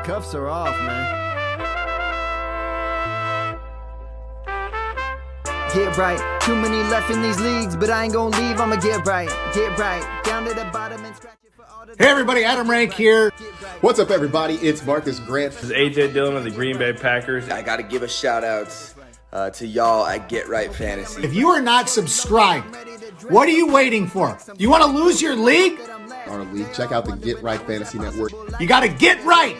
Cuffs are off, man. Get right. Too many left in these leagues, but I ain't gonna leave. I'ma get right. Get right. Down to the bottom and scratch it for all the... Hey everybody, Adam Rank here. What's up everybody? It's Marcus Grant. This is AJ Dillon of the Green Bay Packers. I gotta give a shout out to y'all at Get Right Fantasy. If you are not subscribed, what are you waiting for? You want to lose your league? Our league. Check out the Get Right Fantasy Network. You got to get right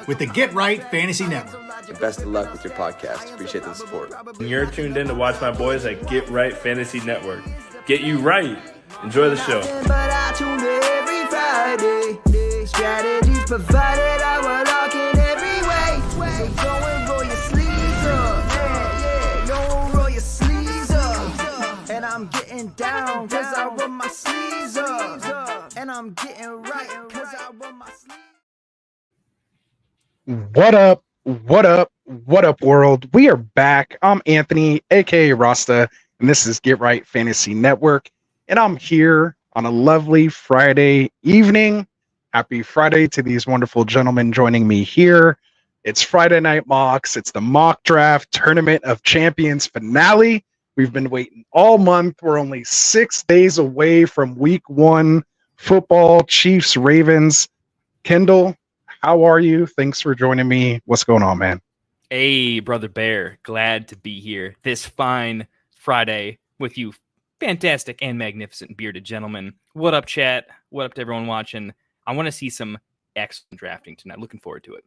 with the Get Right Fantasy Network. And best of luck with your podcast. Appreciate the support. And you're tuned in to watch my boys at Get Right Fantasy Network. Get you right. Enjoy the show. But I tune in every Friday. Strategies provided, I will lock in every way. So go and roll your sleeves up. Yeah, go roll your sleeves up. And I'm getting down cause I roll my sleeves up. And I'm getting right cause I roll my sleeves up. What up? What up? What up, world? We are back. I'm Anthony, aka Rasta, and this is Get Right Fantasy Network. And I'm here on a lovely Friday evening. Happy Friday to these wonderful gentlemen joining me here. It's Friday Night Mocks. It's the Mock Draft Tournament of Champions finale. We've been waiting all month. We're only 6 days away from week one football, Chiefs, Ravens. Kendall, how are you? Thanks for joining me. What's going on, man? Hey, Brother Bear. Glad to be here this fine Friday with you fantastic and magnificent bearded gentlemen. What up, chat? What up to everyone watching? I want to see some excellent drafting tonight. Looking forward to it.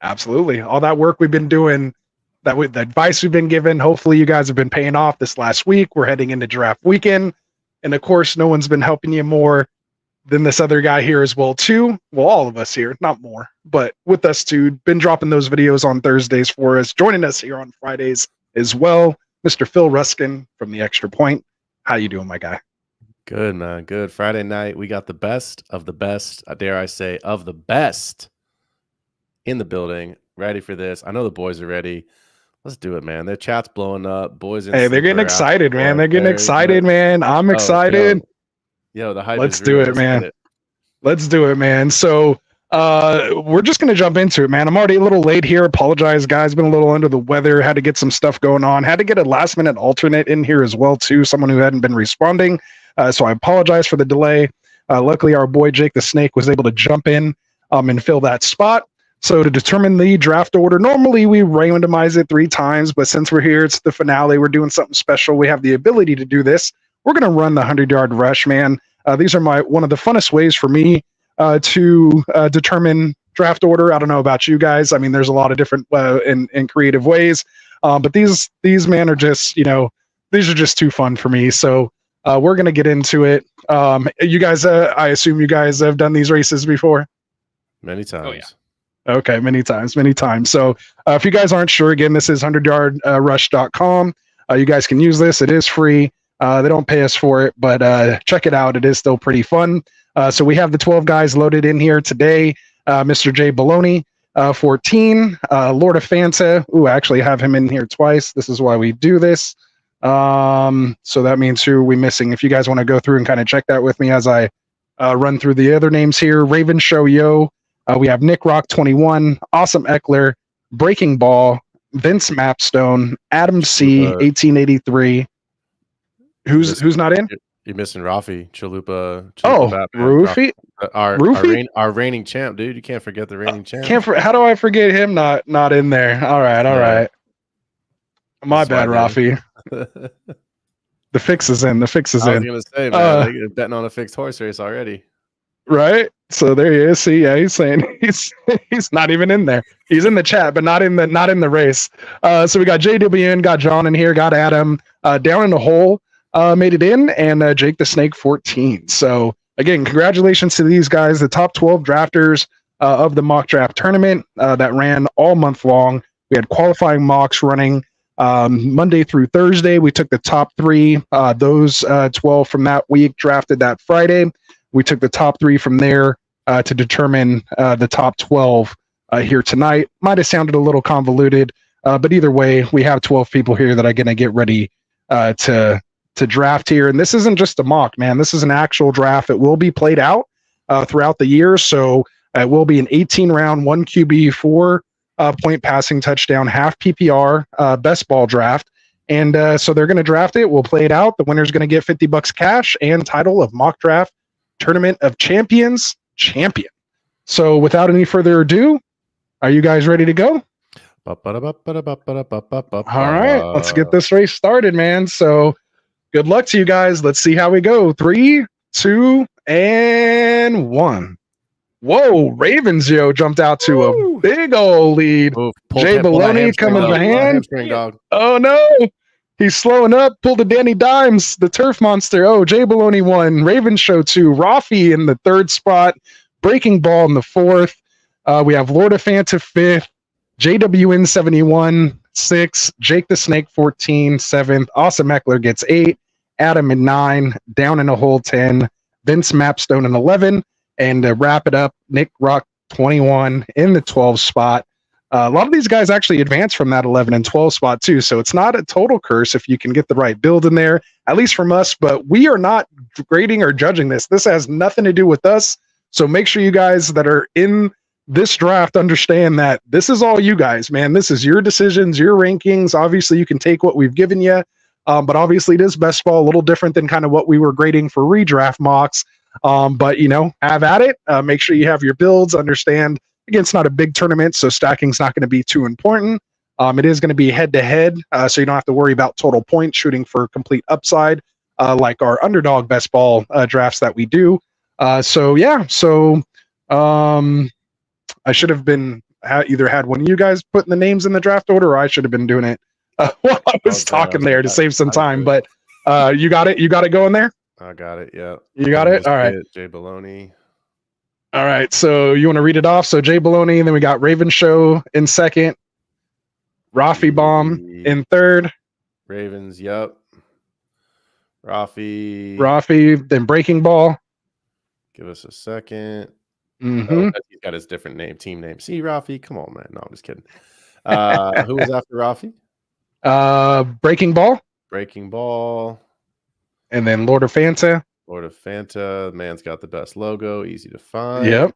Absolutely. All that work we've been doing, the advice we've been given, hopefully you guys have been paying off this last week. We're heading into draft weekend. And of course, no one's been helping you more than this other guy here as well, too. Well, all of us here, not more, but with us too. Been dropping those videos on Thursdays for us, joining us here on Fridays as well. Mr. Phil Ruskin from the Extra Point. How you doing, my guy? Good, man. Good. Friday night, we got the best of the best, dare I say, of the best in the building. Ready for this. I know the boys are ready. Let's do it, man. Their chat's blowing up. Boys, hey, they're getting excited, man. They're getting excited, man. I'm excited. Yo, the hype. Let's do it, man. Let's do it, man. So we're just going to jump into it, man. I'm already a little late here. Apologize, guys. Been a little under the weather. Had to get some stuff going on. Had to get a last-minute alternate in here as well, too. Someone who hadn't been responding. So I apologize for the delay. Luckily, our boy Jake the Snake was able to jump in and fill that spot. So to determine the draft order, normally we randomize it 3 times, but since we're here, it's the finale. We're doing something special. We have the ability to do this. We're going to run the 100-yard rush, man. These are one of the funnest ways for me to determine draft order. I don't know about you guys. I mean, there's a lot of different and creative ways, but these man are just, these are just too fun for me. So we're going to get into it. You guys, I assume you guys have done these races before? Many times. Oh, yeah. Okay, many times. So if you guys aren't sure, again, this is 100yardrush.com. You guys can use this. It is free. They don't pay us for it, but check it out. It is still pretty fun. So we have the 12 guys loaded in here today. Mr. J. Baloney, 14. Lord of Fanta. Ooh, I actually have him in here twice. This is why we do this. So that means who are we missing? If you guys want to go through and kind of check that with me as I run through the other names here. Raven Show Yo. We have Nick Rock 21, Awesome Eckler, Breaking Ball, Vince Mapstone, Adam C 1883. Who's not in? You're missing Rafi Chalupa. Oh, Rufy, our reigning champ, dude. You can't forget the reigning champ. How do I forget him? Not in there. All right. My bad, Rafi. The fix is in. I was gonna say, man, they're betting on a fixed horse race already. Right. So there he is. See, yeah, he's saying he's not even in there. He's in the chat, but not in the race. So we got JWN, got John in here, got Adam down in the hole, made it in, and Jake the Snake 14. So again, congratulations to these guys, the top 12 drafters of the mock draft tournament that ran all month long. We had qualifying mocks running Monday through Thursday. We took the top 3, those 12 from that week drafted that Friday. We took the top 3 from there to determine the top 12 here tonight. Might have sounded a little convoluted, but either way, we have 12 people here that are going to get ready to draft here. And this isn't just a mock, man. This is an actual draft that will be played out throughout the year. So It will be an 18-round, 1 QB, 4-point passing touchdown, half PPR, best ball draft. And so they're going to draft it. We'll play it out. The winner's going to get $50 cash and title of Mock Draft Tournament of Champions champion. So without any further ado, are you guys ready to go? All right, let's get this race started, man. So good luck to you guys. Let's see how we go. 3, 2, and 1. Whoa, Ravens, jumped out to a big old lead. Jay Baloney coming behind. Oh, no. He's slowing up. Pulled a Danny Dimes, the turf monster. Oh, Jay Baloney won. Ravens show 2. Rafi in the 3rd spot. Breaking Ball in the 4th. We have Lord of Fanta 5th. JWN 71, 6th. Jake the Snake 14, 7th. Awesome Eckler gets 8. Adam in 9. Down in a hole 10. Vince Mapstone in 11. And to wrap it up, Nick Rock 21 in the 12th spot. A lot of these guys actually advance from that 11 and 12 spot too. So it's not a total curse if you can get the right build in there, at least from us. But we are not grading or judging this. This has nothing to do with us. So make sure you guys that are in this draft understand that this is all you guys, man. This is your decisions, your rankings. Obviously, you can take what we've given you. But obviously, it is best ball, a little different than kind of what we were grading for redraft mocks. But, have at it. Make sure you have your builds. Understand, again, it's not a big tournament, so stacking's not going to be too important. It is going to be head-to-head, so you don't have to worry about total points shooting for complete upside, like our underdog best ball drafts that we do. So I should have been either had one of you guys putting the names in the draft order, or I should have been doing it while I was talking there to save some time. But you got it. You got it going there. I got it. Yeah. You got it. All right. Jay Baloney. All right. So you want to read it off? So Jay Baloney, and then we got Raven Show in 2nd, Rafi Bomb in 3rd. Ravens. Yep. Rafi. Then Breaking Ball. Give us a second. Mm-hmm. He's got his different team name. See, Rafi, come on, man. No, I'm just kidding. Who was after Rafi? Breaking Ball. And then Lord of Fanta. The man's got the best logo, easy to find. Yep.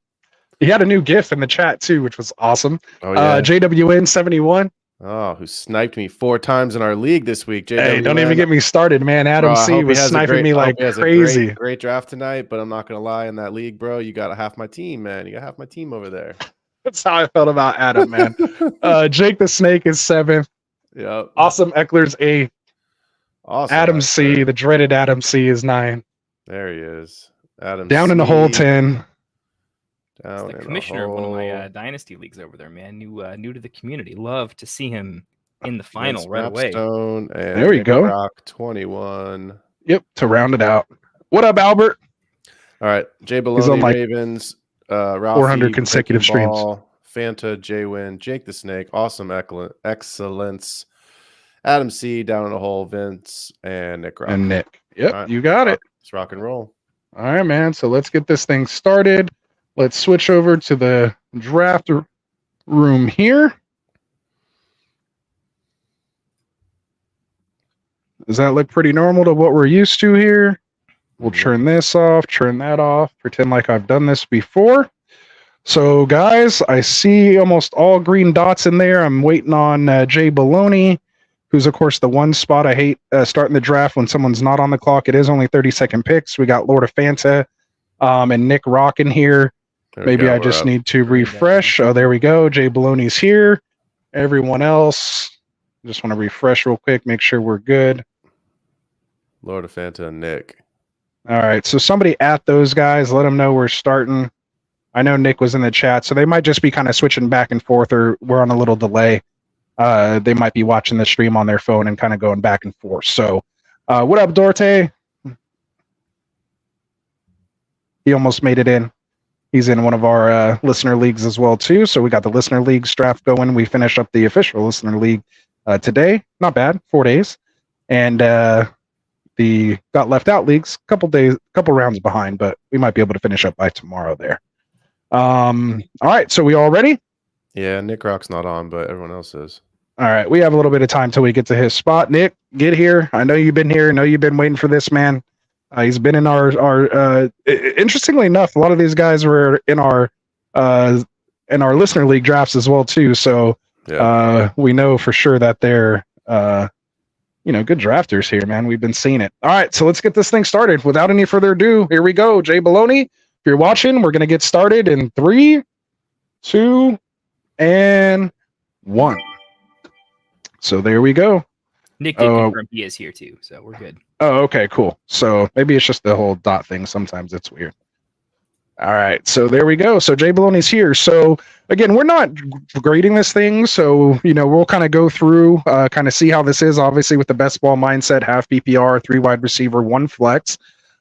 He had a new GIF in the chat too, which was awesome. Oh, yeah. JWN 71. Oh, who sniped me 4 times in our league this week. JWN. Hey, don't even get me started, man. Adam C was sniping me like crazy. Great draft tonight, but I'm not going to lie, in that league, bro, you got half my team, man. You got half my team over there. That's how I felt about Adam, man. Jake the Snake is 7th. Yep. Awesome Eckler's 8th. Awesome. Adam C, the dreaded Adam C, is 9th. There he is. Adam down C. in the hole 10. Down the commissioner of one of my Dynasty leagues over there, man. New to the community. Love to see him in the final right away. There we go. Rock 21. Yep, to round it out. What up, Albert? All right, Jay Baloney, Ravens, Rafi, 400 consecutive streams. Fanta, J-Win, Jake the Snake, Awesome Excellence, Adam C, Down in the Hole, Vince, and Nick Rock. And Nick. Yep, right. You got it. Let's rock and roll. All right, man. So let's get this thing started. Let's switch over to the draft room here. Does that look pretty normal to what we're used to here? We'll turn this off, turn that off, pretend like I've done this before. So, guys, I see almost all green dots in there. I'm waiting on Jay Baloney, who's, of course, the one spot I hate starting the draft when someone's not on the clock. It is only 30-second picks. We got Lord of Fanta and Nick Rock in here. Maybe I just need to refresh. Oh, there we go. Jay Baloney's here. Everyone else, just want to refresh real quick, make sure we're good. Lord of Fanta and Nick. All right, so somebody at those guys, let them know we're starting. I know Nick was in the chat, so they might just be kind of switching back and forth, or we're on a little delay. They might be watching the stream on their phone and kind of going back and forth. So, what up, Dorte? He almost made it in. He's in one of our listener leagues as well, too. So we got the listener leagues draft going. We finish up the official listener league today. Not bad, 4 days. And the got left out leagues, couple rounds behind, but we might be able to finish up by tomorrow there. All right, so we all ready? Yeah, Nick Rock's not on, but everyone else is. All right, we have a little bit of time till we get to his spot. Nick, get here. I know you've been here. I know you've been waiting for this, man. He's been in our interestingly enough, a lot of these guys were in our in our listener league drafts as well too. So we know for sure that they're good drafters here, man. We've been seeing it. All right, so let's get this thing started. Without any further ado, here we go. Jay Baloney, if you're watching, we're gonna get started in 3, 2, and 1. So there we go. Nick did confirm he is here too, so we're good. Oh, okay, cool. So maybe it's just the whole dot thing. Sometimes it's weird. All right, so there we go. So Jay Baloney's here. So again, we're not grading this thing, so we'll kind of go through, kind of see how this is. Obviously, with the best ball mindset, half PPR, 3 wide receiver, 1 flex.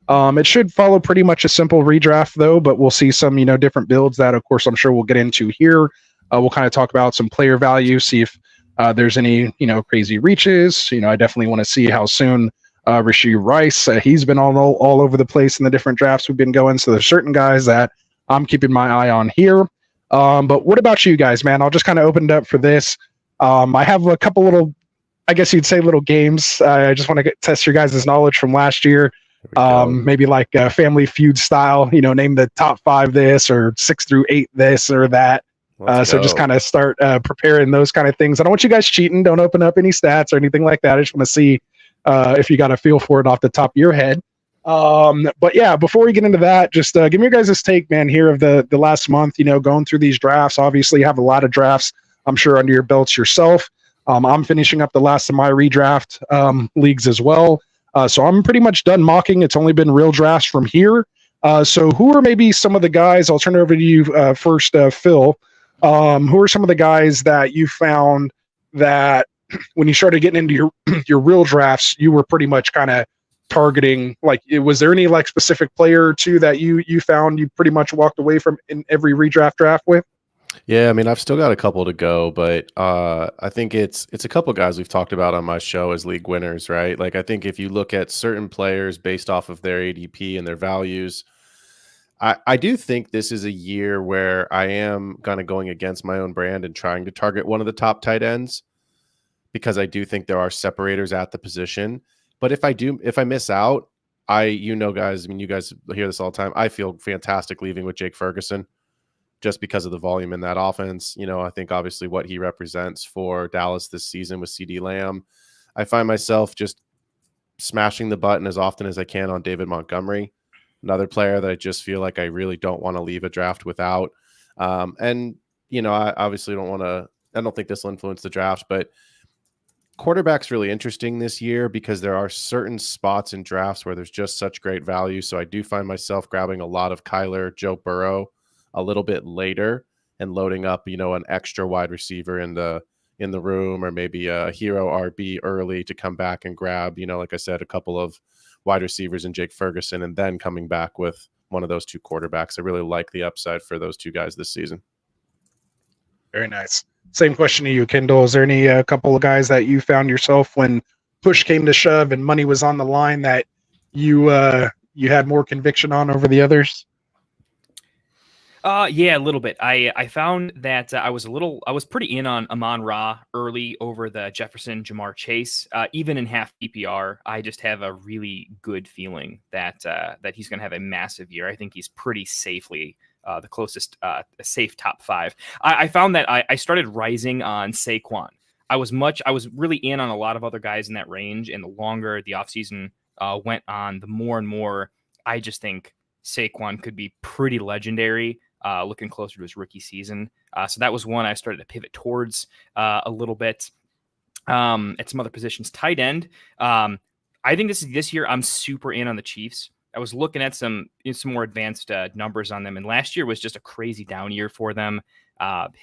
It should follow pretty much a simple redraft though, but we'll see some different builds that, of course, I'm sure we'll get into here. We'll kind of talk about some player value, see if there's any crazy reaches. I definitely want to see how soon. Rashee Rice, he's been all over the place in the different drafts we've been going. So there's certain guys that I'm keeping my eye on here. But what about you guys, man? I'll just kind of open it up for this. I have a couple little, I guess you'd say little games. I just want to test your guys' knowledge from last year. Maybe like Family Feud style, name the top 5 this or 6 through 8 this or that. So just kind of start preparing those kind of things. I don't want you guys cheating. Don't open up any stats or anything like that. I just want to see if you got a feel for it off the top of your head. But yeah, before we get into that, just give me your guys' take, man, here of the last month, going through these drafts. Obviously, you have a lot of drafts, I'm sure, under your belts yourself. I'm finishing up the last of my redraft leagues as well. So I'm pretty much done mocking. It's only been real drafts from here. So who are maybe some of the guys, I'll turn it over to you first, Phil. Who are some of the guys that you found that when you started getting into your real drafts, you were pretty much kind of targeting, like, was there any like specific player or two that you found you pretty much walked away from in every redraft draft with? Yeah, I mean, I've still got a couple to go, but I think it's a couple guys we've talked about on my show as league winners, right? Like, I think if you look at certain players based off of their ADP and their values, I do think this is a year where I am kind of going against my own brand and trying to target one of the top tight ends, because I do think there are separators at the position. But if I miss out, guys, I mean, you guys hear this all the time. I feel fantastic leaving with Jake Ferguson just because of the volume in that offense. I think obviously what he represents for Dallas this season with CeeDee Lamb. I find myself just smashing the button as often as I can on David Montgomery, another player that I just feel like I really don't want to leave a draft without. I obviously I don't think this will influence the draft, but quarterback's really interesting this year because there are certain spots in drafts where there's just such great value. So I do find myself grabbing a lot of Kyler, Joe Burrow a little bit later and loading up, an extra wide receiver in the room, or maybe a hero RB early to come back and grab, like I said, a couple of wide receivers and Jake Ferguson, and then coming back with one of those 2 quarterbacks. I really like the upside for those 2 guys this season. Very nice. Same question to you, Kendall. Is there any couple of guys that you found yourself when push came to shove and money was on the line that you had more conviction on over the others? Yeah, a little bit. I found that I was pretty in on Amon-Ra early over the Jefferson Jamar Chase. Even in half PPR, I just have a really good feeling that he's going to have a massive year. I think he's pretty safely the closest safe top 5. I found that I started rising on Saquon. I was really in on a lot of other guys in that range, and the longer the offseason went on, the more and more I just think Saquon could be pretty legendary. Looking closer to his rookie season. So that was one I started to pivot towards a little bit at some other positions. Tight end. I think this year I'm super in on the Chiefs. I was looking at some more advanced numbers on them, and last year was just a crazy down year for them.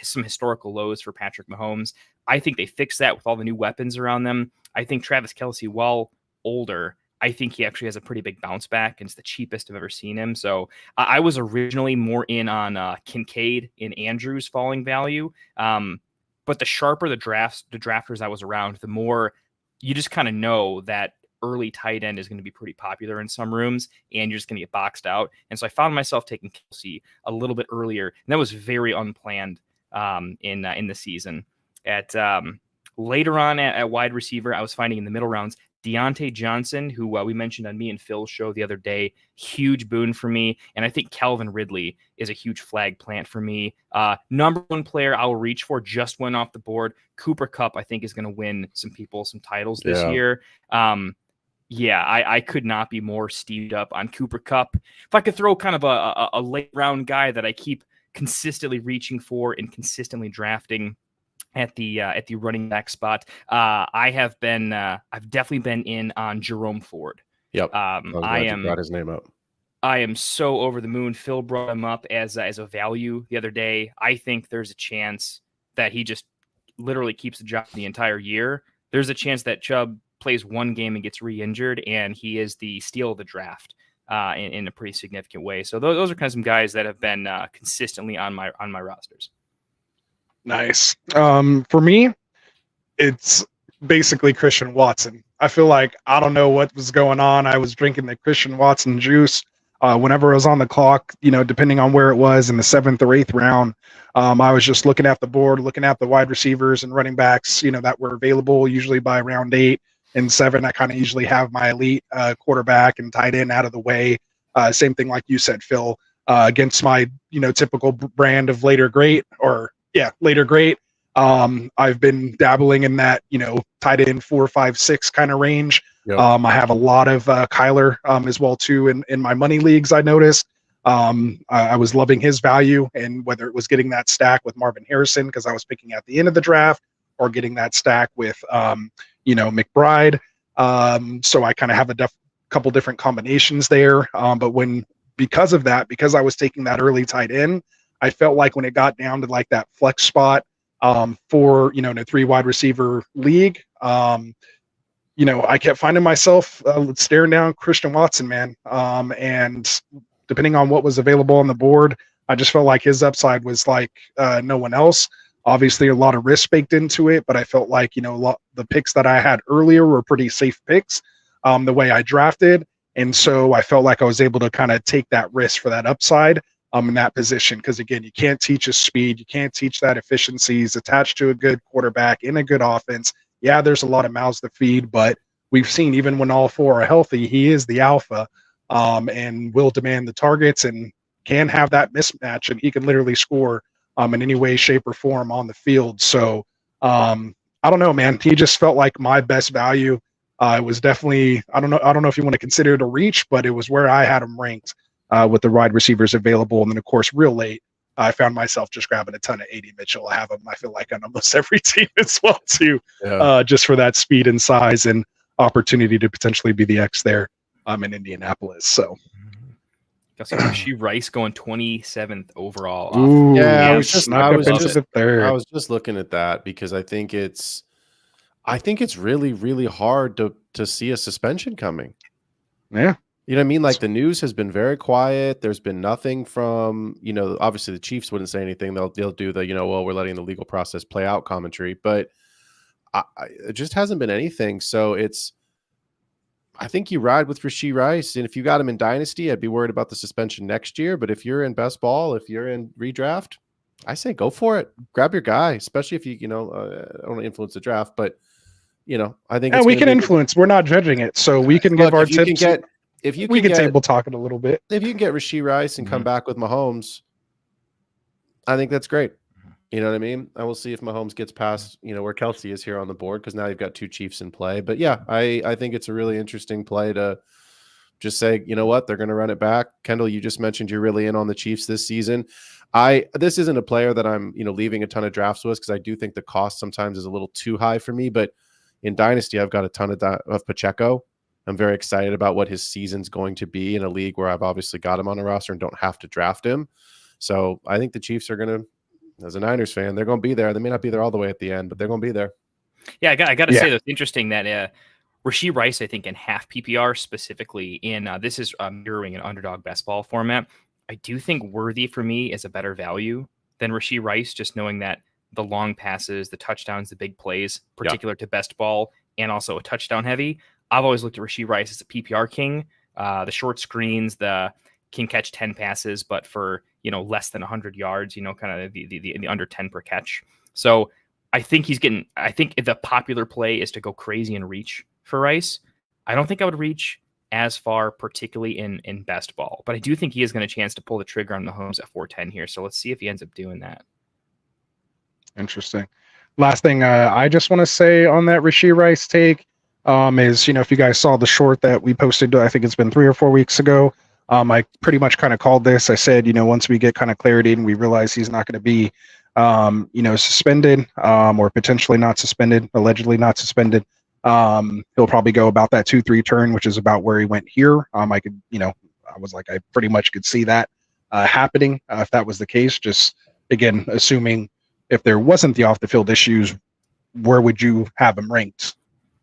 Some historical lows for Patrick Mahomes. I think they fixed that with all the new weapons around them. I think Travis Kelce, while older, I think he actually has a pretty big bounce back, and it's the cheapest I've ever seen him. So I was originally more in on Kincaid and Andrews falling value. But the sharper the drafters I was around, the more you just kind of know that early tight end is going to be pretty popular in some rooms, and you're just going to get boxed out. And so I found myself taking Kelce a little bit earlier, and that was very unplanned in the season. At later on at wide receiver, I was finding in the middle rounds Deontay Johnson, who we mentioned on me and Phil's show the other day, huge boon for me. And I think Calvin Ridley is a huge flag plant for me. Number one player I will reach for just went off the board. Cooper Kupp, I think, is going to win some titles this year. I could not be more steamed up on Cooper Kupp. If I could throw kind of a late round guy that I keep consistently reaching for and consistently drafting at the running back spot, I've definitely been in on Jerome Ford. Yep. I brought his name up. I am so over the moon. Phil brought him up as a value the other day. I think there's a chance that he just literally keeps the job the entire year. There's a chance that Chubb plays one game and gets re-injured, and he is the steal of the draft in a pretty significant way. So those are kind of some guys that have been consistently on my rosters. Nice. For me, it's basically Christian Watson. I feel like I don't know what was going on. I was drinking the Christian Watson juice whenever I was on the clock, depending on where it was in the 7th or 8th round. I was just looking at the board, looking at the wide receivers and running backs, that were available usually by round 8 and 7. I kind of usually have my elite quarterback and tight end out of the way. Same thing like you said, Phil, against my, typical brand of later great. I've been dabbling in that, tight end 4, 5, 6 kind of range. Yep. I have a lot of Kyler as well too in my money leagues. I noticed I was loving his value, and whether it was getting that stack with Marvin Harrison because I was picking at the end of the draft, or getting that stack with McBride. So I kind of have a couple different combinations there. But because I was taking that early tight end, I felt like when it got down to like that flex spot for, in a 3 wide receiver league, I kept finding myself staring down Christian Watson, man. And depending on what was available on the board, I just felt like his upside was like no one else. Obviously, a lot of risk baked into it, but I felt like, the picks that I had earlier were pretty safe picks the way I drafted. And so I felt like I was able to kind of take that risk for that upside in that position. Because again, you can't teach his speed. You can't teach that efficiency. He's attached to a good quarterback in a good offense. Yeah, there's a lot of mouths to feed, but we've seen even when all 4 are healthy, he is the alpha and will demand the targets and can have that mismatch. And he can literally score in any way, shape, or form on the field. So I don't know, man. He just felt like my best value. It was definitely, I don't know if you want to consider it a reach, but it was where I had him ranked with the wide receivers available. And then, of course, real late, I found myself just grabbing a ton of 80 Mitchell. I have him, I feel like, on almost every team as well, too, just for that speed and size and opportunity to potentially be the X there in Indianapolis. So. Rashee Rice going 27th overall. Ooh, yeah, I was just looking at that because I think it's really, really hard to see a suspension coming. Yeah. You know what I mean? Like the news has been very quiet. There's been nothing from, obviously the Chiefs wouldn't say anything. They'll do the, we're letting the legal process play out commentary, but it just hasn't been anything. So I think you ride with Rashee Rice, and if you got him in Dynasty, I'd be worried about the suspension next year. But if you're in best ball, if you're in redraft, I say go for it. Grab your guy, especially if you, I don't want to influence the draft, but I think we can influence. We're not judging it, so we can give our tips. We can table talk it a little bit. If you can get Rashee Rice and come back with Mahomes, I think that's great. You know what I mean? I will see if Mahomes gets past, where Kelsey is here on the board, because now you've got 2 Chiefs in play. But yeah, I think it's a really interesting play to just say, you know what, they're going to run it back. Kendall, you just mentioned you're really in on the Chiefs this season. This isn't a player that I'm, leaving a ton of drafts with, because I do think the cost sometimes is a little too high for me. But in Dynasty, I've got a ton of Pacheco. I'm very excited about what his season's going to be in a league where I've obviously got him on a roster and don't have to draft him. So I think the Chiefs are going to, as a Niners fan, they're going to be there. They may not be there all the way at the end, but they're going to be there. Yeah, I got to say that's interesting that Rashee Rice, I think in half PPR specifically, this is mirroring an underdog best ball format. I do think Worthy for me is a better value than Rashee Rice, just knowing that the long passes, the touchdowns, the big plays, particular to best ball, and also a touchdown heavy. I've always looked at Rashee Rice as a PPR king. The short screens, the can catch 10 passes, but for less than 100 yards, kind of the under 10 per catch. So I think the popular play is to go crazy and reach for Rice. I don't think I would reach as far, particularly in best ball, but I do think he is going to chance to pull the trigger on Mahomes at 410 here. So let's see if he ends up doing that. Interesting. Last thing I just want to say on that Rashee Rice take is, if you guys saw the short that we posted, I think it's been 3 or 4 weeks ago. I pretty much kind of called this. I said, once we get kind of clarity and we realize he's not going to be, suspended or potentially not suspended, allegedly not suspended, he'll probably go about that 2-3 turn, which is about where he went here. I could, I was like, I pretty much could see that happening if that was the case. Just again, assuming if there wasn't the off the field issues, where would you have him ranked?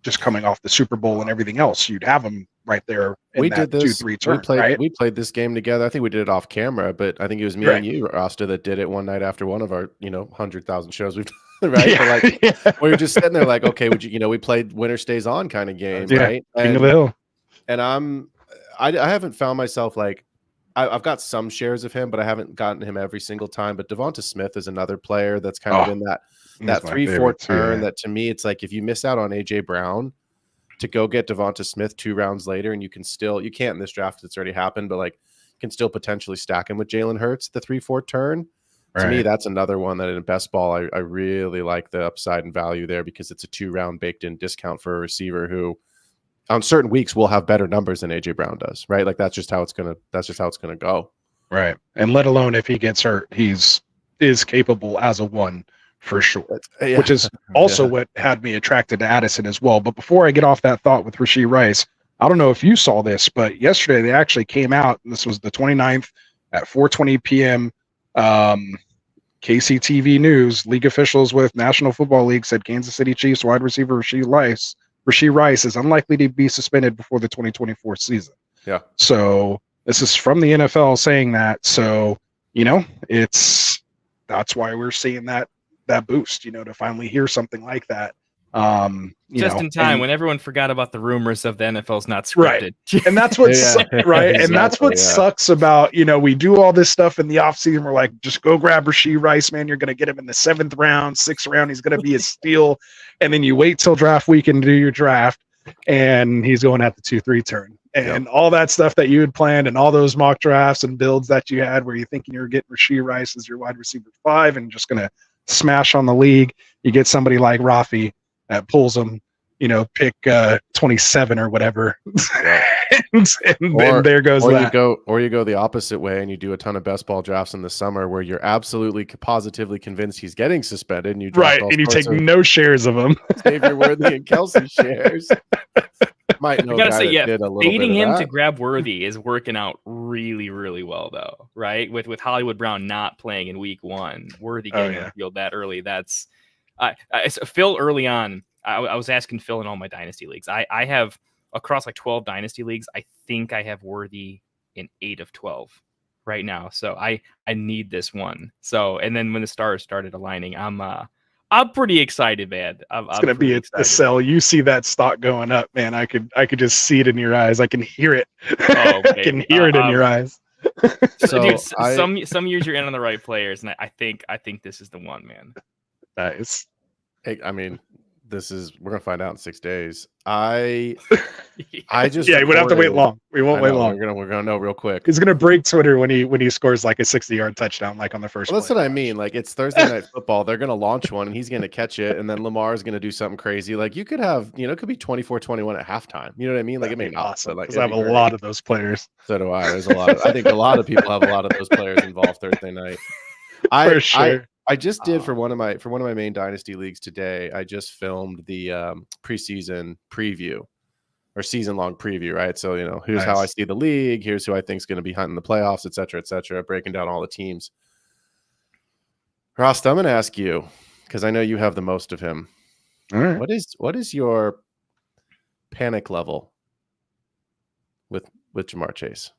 Just coming off the Super Bowl and everything else, you'd have him right there. We did this 2-3 turn. We played this game together. I think we did it off camera, but I think it was me and you, Rasta, that did it one night after one of our 100,000 shows we've done, right? Yeah. But like, we were just sitting there like, okay, would you, we played winner stays on kind of game, right? King of the Hill. And I haven't found myself like, I've got some shares of him, but I haven't gotten him every single time. But Devonta Smith is another player that's kind of in that 3-4 turn. That to me, it's like if you miss out on AJ Brown to go get Devonta Smith 2 rounds later, and you can't in this draft, it's already happened, but like can still potentially stack him with Jalen Hurts the 3-4 turn. To me, that's another one that in best ball, I really like the upside and value there because it's a 2-round baked in discount for a receiver who on certain weeks will have better numbers than AJ Brown does, right? Like that's just how it's gonna go. Right. And let alone if he gets hurt, is capable as a 1 for sure. Which is also what had me attracted to Addison as well. But before I get off that thought with Rashee Rice, I don't know if you saw this, but yesterday they actually came out, and this was the 29th at 4:20 p.m. KCTV News, league officials with National Football League said Kansas City Chiefs wide receiver Rashee Rice is unlikely to be suspended before the 2024 season. Yeah. So this is from the NFL saying that. So, that's why we're seeing that boost, to finally hear something like that. Just in time when everyone forgot about the rumors of the NFL's not scripted. Right. And that's what right. And that's what sucks about, we do all this stuff in the offseason. We're like, just go grab Rashee Rice, man. You're going to get him in the 7th round, 6th round. He's going to be a steal. And then you wait till draft week and do your draft, and he's going at the 2-3 turn. And all that stuff that you had planned and all those mock drafts and builds that you had where you're thinking you're getting Rashee Rice as your wide receiver 5 and just going to smash on the league. You get somebody like Rafi that pulls them, pick 27 or whatever. and there goes that. You go the opposite way and you do a ton of best ball drafts in the summer where you're absolutely positively convinced he's getting suspended, and you draft and you take no shares of him. Xavier Worthy and Kelsey shares. Might know. I gotta say, fading him to grab Worthy is working out really, really well, though, right? With Hollywood Brown not playing in week 1, Worthy getting on the field that early. That's Phil early on. I was asking Phil in all my dynasty leagues. I have across like 12 dynasty leagues. I think I have Worthy in 8 of 12 right now. So I need this one. So, and then when the stars started aligning, I'm pretty excited, man. It's going to be a sell. You see that stock going up, man. I could just see it in your eyes. I can hear it. Oh, okay. I can hear it in your eyes. So, dude, some years you're in on the right players, and I think this is the one, man. Nice. Hey, I mean, we're gonna find out in 6 days. I just we wouldn't have to wait long. We won't wait long. We're gonna know real quick. He's gonna break Twitter when he scores like a 60-yard touchdown, like on the first. Well, that's what I mean. Like it's Thursday night football. They're gonna launch one, and he's gonna catch it, and then Lamar's gonna do something crazy. Like you could have, it could be 24-21 at halftime. You know what I mean? Like it may not. Awesome. Like I have a lot of those players. So do I. There's a lot. I think a lot of people have a lot of those players involved Thursday night. For sure. I just did for one of my main dynasty leagues today. I just filmed the preseason preview or season long preview, right? So here's how I see the league. Here's who I think is going to be hunting the playoffs, et cetera, breaking down all the teams. Rost, I'm going to ask you because I know you have the most of him. All right. What is your panic level with Jamar Chase?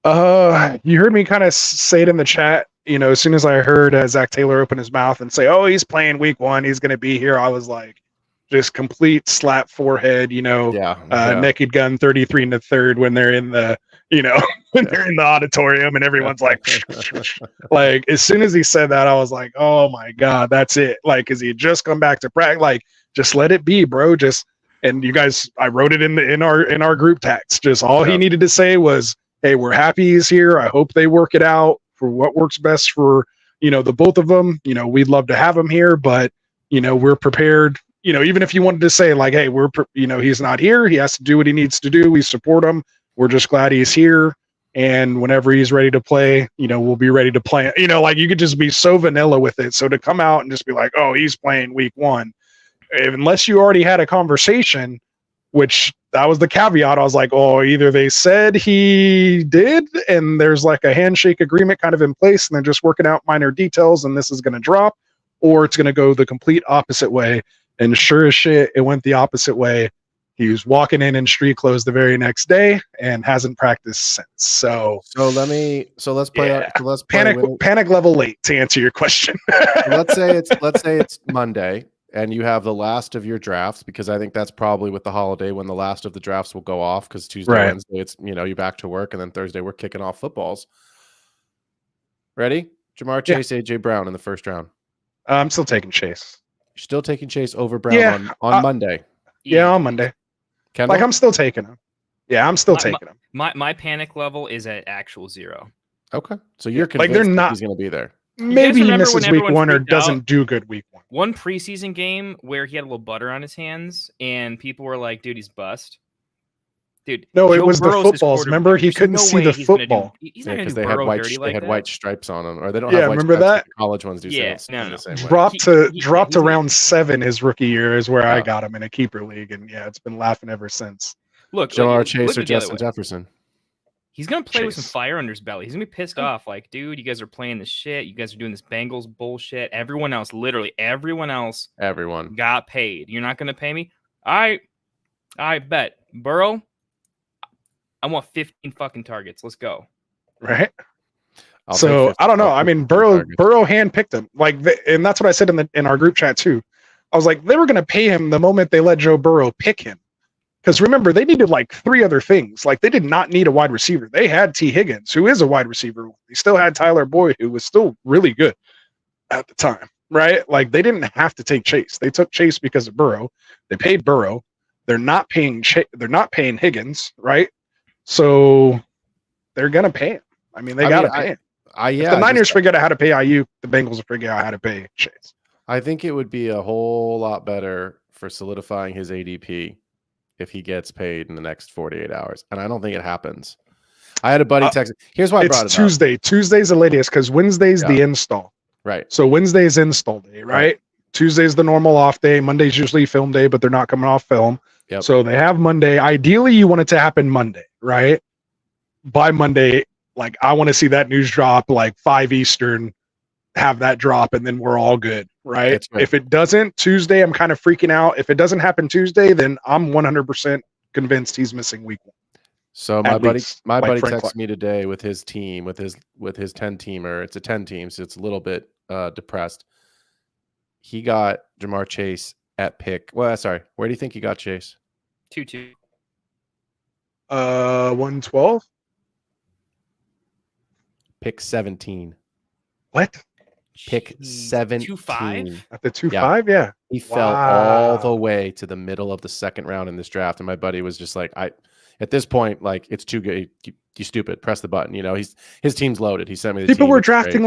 You heard me kind of say it in the chat. As soon as I heard Zach Taylor open his mouth and say, "Oh, he's playing week 1, he's going to be here," I was like, just complete slap forehead. Naked gun 33 in the third when they're in the, when they're in the auditorium and everyone's like, like as soon as he said that, I was like, "Oh my God, that's it!" Like, cause he had just come back to practice. Like, just let it be, bro. Just And you guys, I wrote it in our group text. Just all he needed to say was, "Hey, we're happy he's here. I hope they work it out for what works best for, the both of them. We'd love to have him here, but, we're prepared. Even if you wanted to say like, hey, he's not here. He has to do what he needs to do. We support him. We're just glad he's here. And whenever he's ready to play, we'll be ready to play." Like you could just be so vanilla with it. So to come out and just be like, "Oh, he's playing week 1," unless you already had a conversation, which that was the caveat. I was like, oh, either they said he did and there's like a handshake agreement kind of in place and they're just working out minor details and this is going to drop, or it's going to go the complete opposite way. And sure as shit, it went the opposite way. He was walking in street clothes the very next day and hasn't practiced since. So let's play. Let's panic level late to answer your question. let's say it's Monday and you have the last of your drafts, because I think that's probably with the holiday when the last of the drafts will go off, because Tuesday, Wednesday, it's you're back to work, and then Thursday we're kicking off footballs. Ready? Jamar Chase, AJ Brown in the first round. I'm still taking Chase. You're still taking Chase over Brown on Monday. Yeah, on Monday. Kendall? Like I'm still taking him. Yeah, I'm still taking him. My panic level is at actual 0. Okay, so you're convinced they're not. He's going to be there. Maybe he misses week 1 or doesn't do good week 1. One preseason game where he had a little butter on his hands and people were like, "Dude, he's bust." Dude, no, it was the footballs. Remember, he couldn't see the football. He's not because they had white stripes on them, or they don't have white remember stripes. that College ones do. Yeah, no. Dropped to round 7 his rookie year is where I got him in a keeper league, and it's been laughing ever since. Look, Jamar Chase or Justin Jefferson. He's going to play with some fire under his belly. He's going to be pissed off. Like, dude, you guys are playing this shit. You guys are doing this Bengals bullshit. Everyone else, literally everyone else got paid. You're not going to pay me? I bet. Burrow, I want 15 fucking targets. Let's go. Right? So, I don't know. I mean, Burrow handpicked him. And that's what I said in our group chat, too. I was like, they were going to pay him the moment they let Joe Burrow pick him. Because remember, they needed 3 other things. They did not need a wide receiver. They had T. Higgins, who is a wide receiver. They still had Tyler Boyd, who was still really good at the time, right? They didn't have to take Chase. They took Chase because of Burrow. They paid Burrow. They're not paying Higgins, right? So they're gonna pay him. I mean, they gotta pay him. If the Niners figured out how to pay Ayuk, the Bengals will figure out how to pay Chase. I think it would be a whole lot better for solidifying his ADP if he gets paid in the next 48 hours. And I don't think it happens. I had a buddy text. Here's why I brought it Tuesday. Up. Tuesday's the latest because Wednesday's the install. Right. So Wednesday's install day, right? Tuesday's the normal off day. Monday's usually film day, but they're not coming off film. Yep. So they have Monday. Ideally, you want it to happen Monday, right? By Monday, I want to see that news drop 5 Eastern, have that drop, and then we're all good. Right? If it doesn't, Tuesday, I'm kind of freaking out. If it doesn't happen Tuesday, then I'm 100% convinced he's missing week 1. So my buddy texted me today with his team, with his 10-teamer. It's a 10 team, so it's a little bit depressed. He got Jamar Chase at pick. Well, sorry, where do you think he got Chase? 2-2. 112. Pick 17. What? Pick 17. 2-5? At the 2-5, yeah. He fell all the way to the middle of the second round in this draft, and my buddy was just like, at this point, it's too good. You stupid. Press the button. His team's loaded. He sent me the people team. Were drafting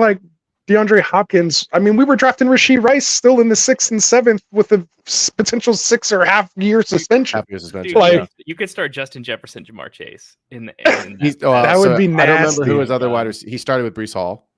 DeAndre Hopkins. I mean, we were drafting Rashee Rice still in the 6th and 7th with a potential 6.5 year suspension. Half-year suspension. Dude, you could start Justin Jefferson, Jamar Chase in that would be nasty. I don't remember who his other wide receiver. He started with Breece Hall.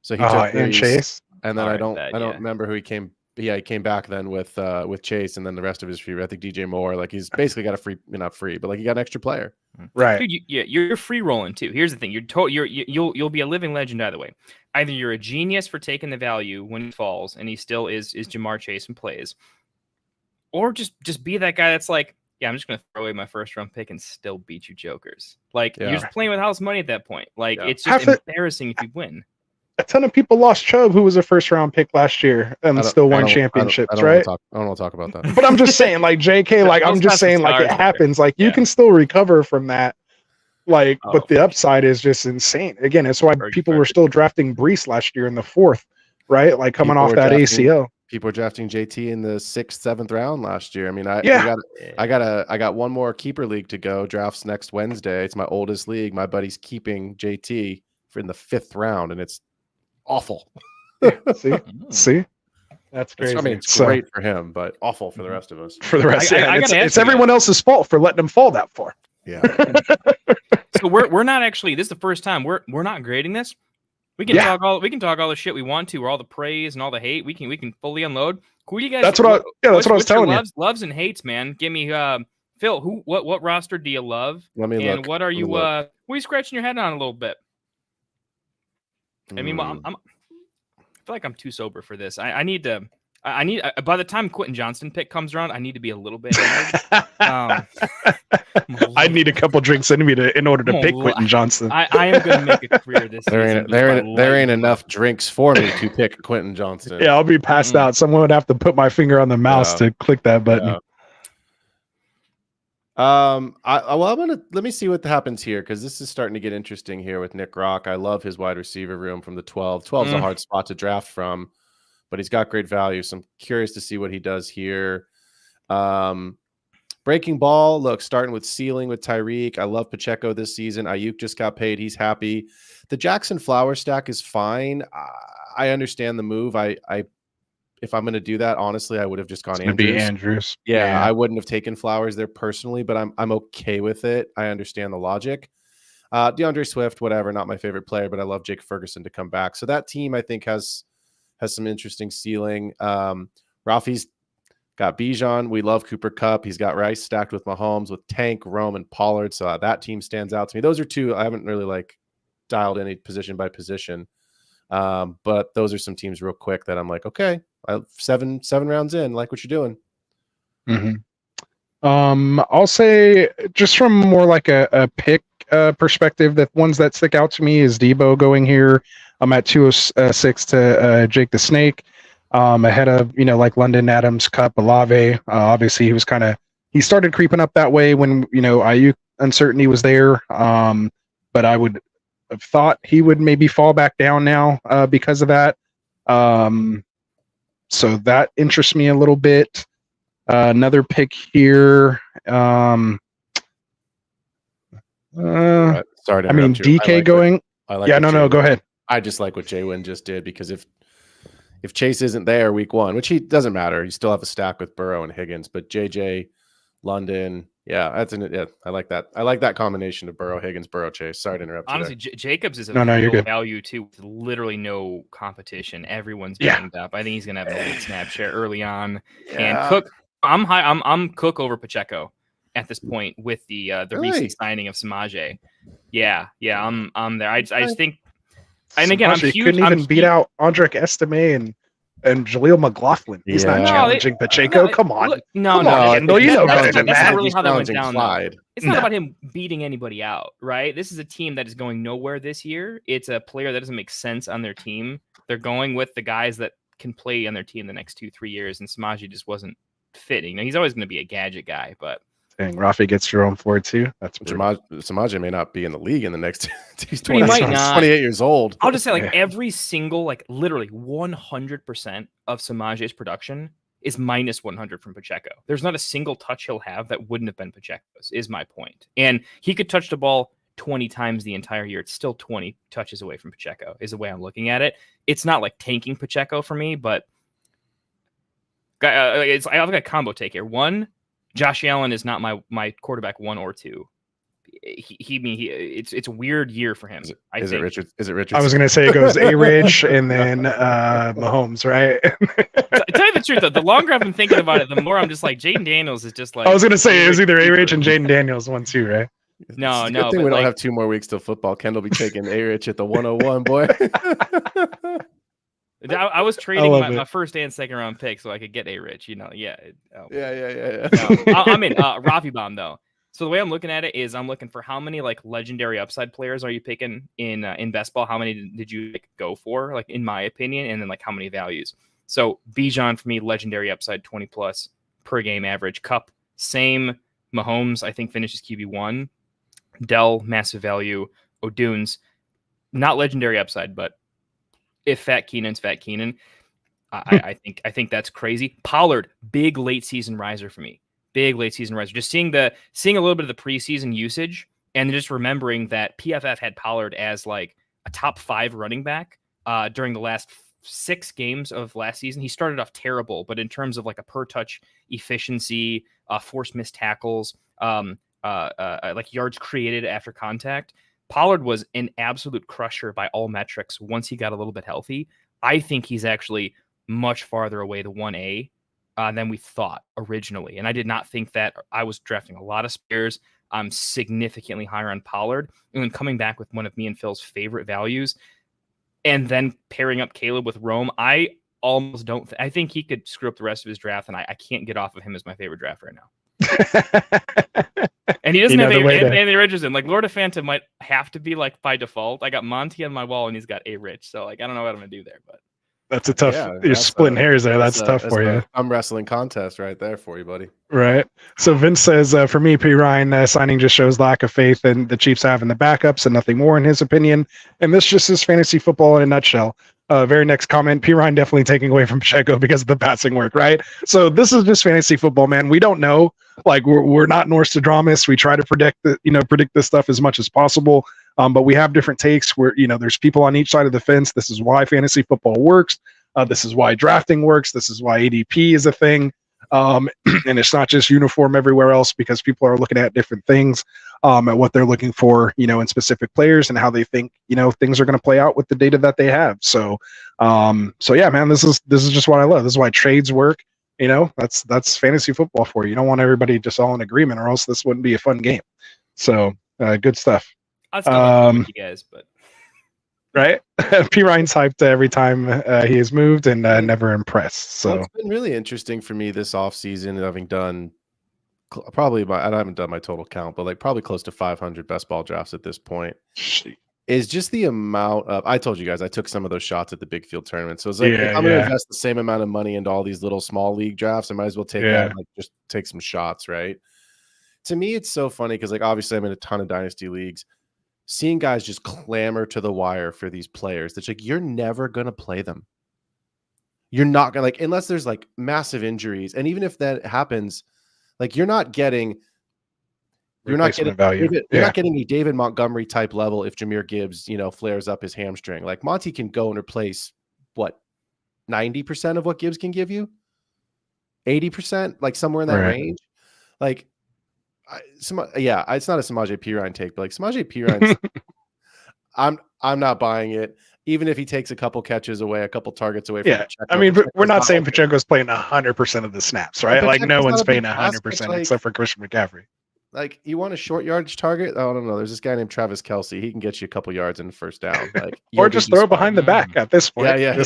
So he took and Chase, and then I don't remember who he came. Yeah, he came back then with Chase, and then the rest of his free. I think DJ Moore. He's basically got a free, not free, but he got an extra player. Right? Dude, you're free rolling too. Here's the thing: you'll be a living legend either way. Either you're a genius for taking the value when he falls, and he still is Jamar Chase and plays, or just be that guy that's like, yeah, I'm just gonna throw away my first round pick and still beat you jokers. You're just playing with house money at that point. It's just embarrassing if you win. A ton of people lost Chubb, who was a first-round pick last year, and still won championships, right? I don't want to talk about that. But I'm just saying, JK, I'm just saying, it happens. You can still recover from that. But the upside is just insane. Again, it's why people were still drafting Breece last year in the 4th, right? Coming off that ACL. People were drafting JT in the 6th, 7th round last year. I mean, I got one more keeper league to go. Drafts next Wednesday. It's my oldest league. My buddy's keeping JT for in the 5th round, and it's awful. See, that's crazy. I mean, it's great for him, but awful for the rest of us. For the rest, it's everyone else's fault for letting him fall that far. Yeah. So we're not actually. This is the first time we're not grading this. We can talk all the shit we want to, or all the praise and all the hate. We can fully unload. Who do you guys? That's what I was telling you. Loves and hates, man. Give me Phil. What roster do you love? Let me and look. What are you? What are you scratching your head on a little bit? I mean, I feel like I'm too sober for this. I need to. By the time Quentin Johnston pick comes around, I need to be a little bit. I need a couple drinks in me in order to pick Quentin Johnston. I am going to make a career this season. There ain't enough drinks for me to pick Quentin Johnston. Yeah, I'll be passed out. Someone would have to put my finger on the mouse to click that button. Let me see what happens here, because this is starting to get interesting here with Nick Rock. I love his wide receiver room from the 12. 12 is a hard spot to draft from, but he's got great value. So I'm curious to see what he does here. Breaking ball, look, starting with ceiling with Tyreek. I love Pacheco this season. Ayuk just got paid. He's happy. The Jackson Flowers stack is fine. I understand the move. If I'm going to do that, honestly, I would have just gone Andrews. Be Andrews. Yeah, I wouldn't have taken Flowers there personally, but I'm okay with it. I understand the logic. DeAndre Swift, whatever, not my favorite player, but I love Jake Ferguson to come back. So that team, I think, has some interesting ceiling. Rafi's got Bijan. We love Cooper Kupp. He's got Rice stacked with Mahomes, with Tank, Rome, and Pollard. So that team stands out to me. Those are two. I haven't really dialed any position by position. But those are some teams real quick that I'm like, okay, 7 rounds in, like what you're doing. I'll say, just from more like a pick perspective, that ones that stick out to me is Debo going here. I'm at 206 to Jake the Snake, ahead of like London, Adams, Cup, Olave. Obviously, he started creeping up that way when Ayuk uncertainty was there. But I would have thought he would maybe fall back down now because of that. So that interests me a little bit. Another pick here. Sorry to DK going. Go ahead. I just like what Jay Wynn just did, because if Chase isn't there week 1, which he doesn't matter, you still have a stack with Burrow and Higgins, but JJ, London, I like that. I like that combination of Burrow, Higgins, Burrow, Chase. Sorry to interrupt. Honestly, Jacobs is a real value too, with literally no competition. Everyone's banged up. I think he's gonna have an elite snap share early on. And Cook, I'm Cook over Pacheco at this point with the recent signing of Samaje. Yeah, I'm there. I just think. And again, I'm huge. Couldn't even beat out Andrek Estime and Jaleel McLaughlin. He's not challenging Pacheco. Come on. No. Better than that's that. really how that went down. Clyde. It's not about him beating anybody out, right? This is a team that is going nowhere this year. It's a player that doesn't make sense on their team. They're going with the guys that can play on their team the next 2-3 years, and Samaje just wasn't fitting. Now, he's always going to be a gadget guy, but. Dang, Rafi gets Jerome Ford too. That's Samaje may not be in the league in the next. He's 28 years old. I'll just say, every single, literally 100% of Samaje's production is minus 100 from Pacheco. There's not a single touch he'll have that wouldn't have been Pacheco's, is my point. And he could touch the ball 20 times the entire year. It's still 20 touches away from Pacheco, is the way I'm looking at it. It's not like tanking Pacheco for me, but I have a combo take here. 1, Josh Allen is not my quarterback 1 or 2. It's a weird year for him. Is it Richard? I was gonna say it goes A-Ridge and then Mahomes, right? To tell you the truth, though, the longer I've been thinking about it, the more I'm just like, Jaden Daniels is just like. I was gonna say it was either A-Rich and Jaden Daniels 1, 2, right? No. Good thing we don't have 2 more weeks till football. Kendall be taking A-Rich at the 101, boy. I was trading my first and second round pick so I could get A-Rich. Yeah. I'm in Rafi Bomb though. So the way I'm looking at it is I'm looking for how many legendary upside players are you picking in best ball? How many did you go for, in my opinion, and then how many values? So Bijan for me, legendary upside 20 plus per game average. Cup same. Mahomes I think finishes QB1. Dell massive value. O'Dunes not legendary upside, but if Fat Keenan's Fat Keenan. I think that's crazy. Pollard, big late season riser for me. Big late season riser. Just seeing a little bit of the preseason usage and just remembering that PFF had Pollard as like a top 5 running back during the last 6 games of last season. He started off terrible, but in terms of like a per touch efficiency, forced missed tackles, like yards created after contact, Pollard was an absolute crusher by all metrics once he got a little bit healthy. I think he's actually much farther away the 1A than we thought originally. And I did not think that. I was drafting a lot of spares. I'm significantly higher on Pollard. And then coming back with one of me and Phil's favorite values, and then pairing up Caleb with Rome, I almost don't. I think he could screw up the rest of his draft, and I can't get off of him as my favorite draft right now. And he doesn't have Anthony Richardson. Like Lord of Phantom might have to be like by default. I got Monty on my wall, and he's got A Rich. So like I don't know what I'm gonna do there, but that's a tough. You're splitting hairs there. That's tough for you. I'm wrestling contest right there for you, buddy. Right. So Vince says, for me, P. Ryan signing just shows lack of faith in the Chiefs have in the backups and nothing more in his opinion. And this just is fantasy football in a nutshell. Very next comment, P. Ryan definitely taking away from Pacheco because of the passing work, right? So this is just fantasy football, man. We don't know. Like we're not Nostradamus. We try to predict this stuff as much as possible. But we have different takes where, there's people on each side of the fence. This is why fantasy football works. This is why drafting works. This is why ADP is a thing. And it's not just uniform everywhere else because people are looking at different things, at what they're looking for, in specific players and how they think, things are going to play out with the data that they have. So yeah, man, this is just what I love. This is why trades work. That's fantasy football for you. You don't want everybody just all in agreement or else this wouldn't be a fun game. So good stuff. I'll still you guys, but right. P. Ryan's hyped every time he has moved and never impressed. So it's been really interesting for me this offseason, having done I haven't done my total count, but like probably close to 500 best ball drafts at this point. Is just the amount of, I told you guys, I took some of those shots at the big field tournament. So it's like, if I'm going to invest the same amount of money into all these little small league drafts, I might as well take that and like just take some shots, right? To me, it's so funny because like obviously I'm in a ton of dynasty leagues. Seeing guys just clamor to the wire for these players, that's like, you're never going to play them. You're not going to, like, unless there's like massive injuries. And even if that happens, like you're not getting value. You're not getting a David Montgomery type level if Jahmyr Gibbs, flares up his hamstring. Like Monty can go and replace what 90% of what Gibbs can give you, 80%, like somewhere in that range. Like, it's not a Samaje Perine take, but like Samaje Perine, I'm not buying it. Even if he takes a couple catches away, a couple targets away from Pacheco. I mean, we're not saying Pacheco's playing 100% of the snaps, right? Like no one's playing 100% except for Christian McCaffrey. Like you want a short yardage target? I don't know. There's this guy named Travis Kelce. He can get you a couple yards in the first down. Like, or just throw it behind the back at this point. Yeah.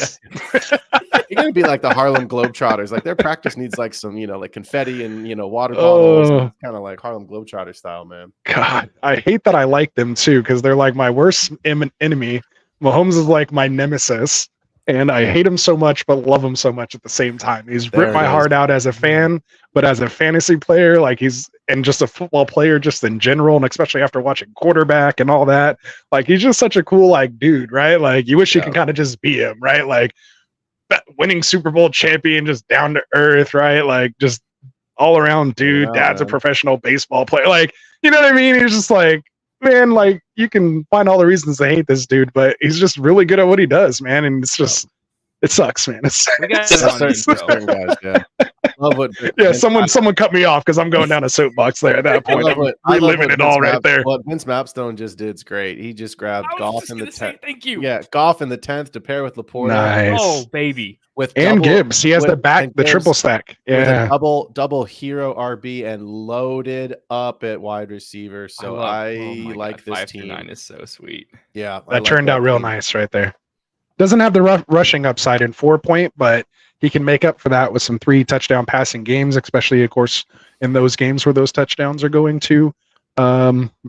You're gonna be like the Harlem Globetrotters. Like their practice needs like some, like confetti and water bottles. It's kind of like Harlem Globetrotter style, man. God, I hate that I like them too because they're like my worst enemy. Mahomes is like my nemesis, and I hate him so much, but love him so much at the same time. He's ripped my heart out as a fan, but as a fantasy player, like and just a football player, just in general, and especially after watching quarterback and all that, like he's just such a cool like dude, right? Like you wish you could kind of just be him, right? Like winning Super Bowl champion, just down to earth, right? Like just all around dude. Dad's a professional baseball player, like you know what I mean? He's just like, man, like you can find all the reasons to hate this dude, but he's just really good at what he does, man. And it's just, it sucks, man. It sucks. Certain guys, love what. Someone cut me off because I'm going down a soapbox there at that point. I'm reliving it all right there. What Vince Mapstone just did is great. He just grabbed Goff in the 10th. Thank you. Yeah, Goff in the 10th to pair with Laporta. Nice. Oh, baby. And Gibbs. He has the triple stack. Yeah. Double hero RB and loaded up at wide receiver. So I like this team. 5-9 is so sweet. Yeah. That turned out real nice right there. Doesn't have the rushing upside in 4-point, but he can make up for that with some 3 touchdown passing games, especially, of course, in those games where those touchdowns are going to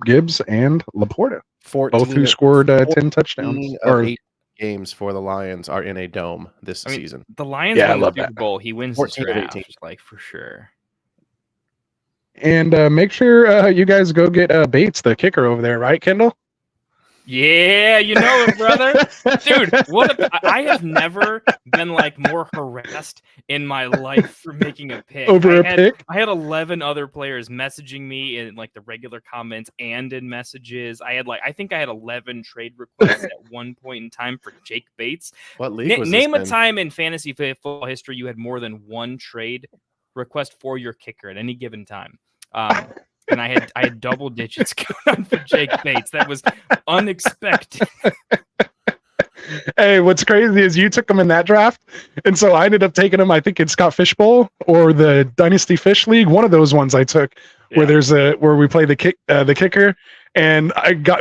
Gibbs and Laporta, both who scored 10 touchdowns. Or 8 games for the Lions are in a dome this season. The Lions win the Super Bowl. He wins this draft, like for sure. And make sure you guys go get Bates, the kicker over there, right, Kendall? Yeah, you know it, brother. Dude, I have never been like more harassed in my life for making a pick. Over a pick? I had 11 other players messaging me in like the regular comments and in messages. I think I had 11 trade requests at one point in time for Jake Bates. What league was Name this a in? time in fantasy football history you had more than one trade request for your kicker at any given time. And I had double digits going on for Jake Bates. That was unexpected. Hey, what's crazy is you took him in that draft, and so I ended up taking him. I think in Scott Fishbowl or the Dynasty Fish League, one of those ones I took, where we play the kicker, and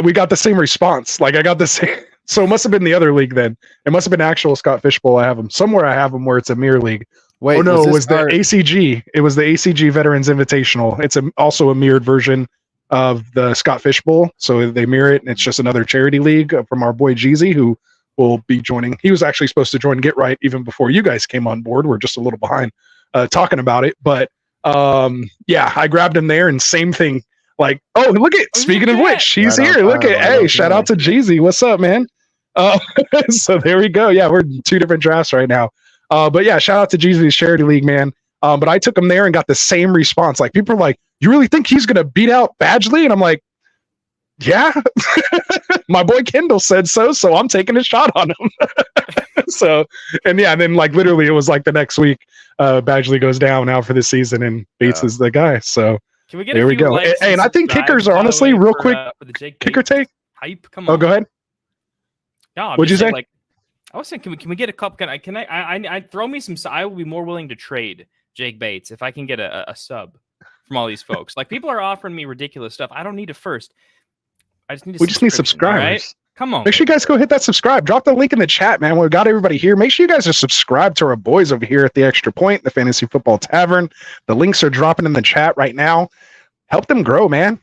we got the same response. Like I got the same. So it must have been the other league then. It must have been actual Scott Fishbowl. I have him somewhere. I have him where it's a mirror league. Wait, oh no, it was the ACG. It was the ACG Veterans Invitational. It's also a mirrored version of the Scott Fishbowl. So they mirror it, and it's just another charity league from our boy Jeezy, who will be joining. He was actually supposed to join Get Right even before you guys came on board. We're just a little behind talking about it, but yeah, I grabbed him there, and same thing. Like, oh, look at speaking of which, he's here. Look at hey, shout out to Jeezy. What's up, man? So there we go. Yeah, we're in 2 different drafts right now. But yeah, shout out to Jeezy's charity league, man. But I took him there and got the same response. Like people are like, "You really think he's gonna beat out Badgley?" And I'm like, "Yeah, my boy Kendall said so, so I'm taking a shot on him." So, and yeah, and then like literally, it was like the next week, Badgley goes down now for the season, and Bates is the guy. So can we get there we go. And I think kickers are honestly real quick. For the kicker take. How you come on? Oh, go ahead. No, what'd you say? Like, I was saying, can we get a couple? Can I throw me some? I will be more willing to trade Jake Bates if I can get a sub from all these folks. Like people are offering me ridiculous stuff. I don't need a first. I just need. We just need subscribers. Right? Come on. Make sure you guys go hit that subscribe. Drop the link in the chat, man. We've got everybody here. Make sure you guys are subscribed to our boys over here at the Extra Point, the Fantasy Football Tavern. The links are dropping in the chat right now. Help them grow, man.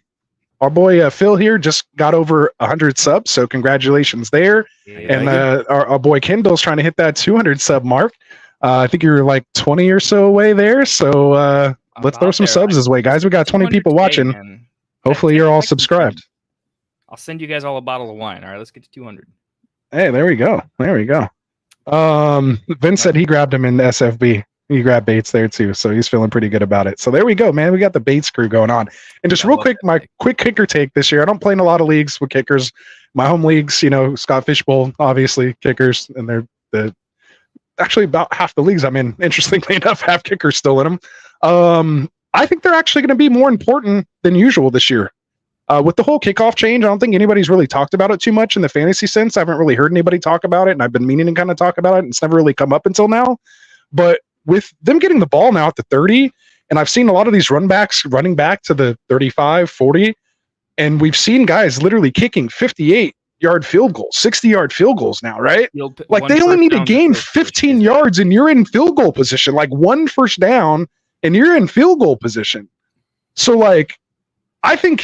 Our boy Phil here just got over 100 subs, so congratulations there. Yeah, and our boy Kendall's trying to hit that 200 sub mark. I think you're like 20 or so away there, so let's throw some subs his way, guys. We got 20 people watching. Man. Hopefully you're all subscribed. I'll send you guys all a bottle of wine. All right, let's get to 200. Hey, there we go. There we go. Vince said he grabbed him in the SFB. He grabbed Bates there too, so he's feeling pretty good about it. So there we go, man. We got the Bates crew going on. And just real quick, my quick kicker take this year. I don't play in a lot of leagues with kickers. My home leagues, you know, Scott Fishbowl, obviously kickers, and they're actually about half the leagues I'm in. Interestingly enough, have kickers still in them. I think they're actually going to be more important than usual this year. With the whole kickoff change, I don't think anybody's really talked about it too much in the fantasy sense. I haven't really heard anybody talk about it, and I've been meaning to kind of talk about it, and it's never really come up until now. But with them getting the ball now at the 30, and I've seen a lot of these running back to the 35, 40, and we've seen guys literally kicking 58-yard field goals, 60-yard field goals now, right? Like they only need to gain 15 yards and you're in field goal position, like one first down and you're in field goal position. So like, I think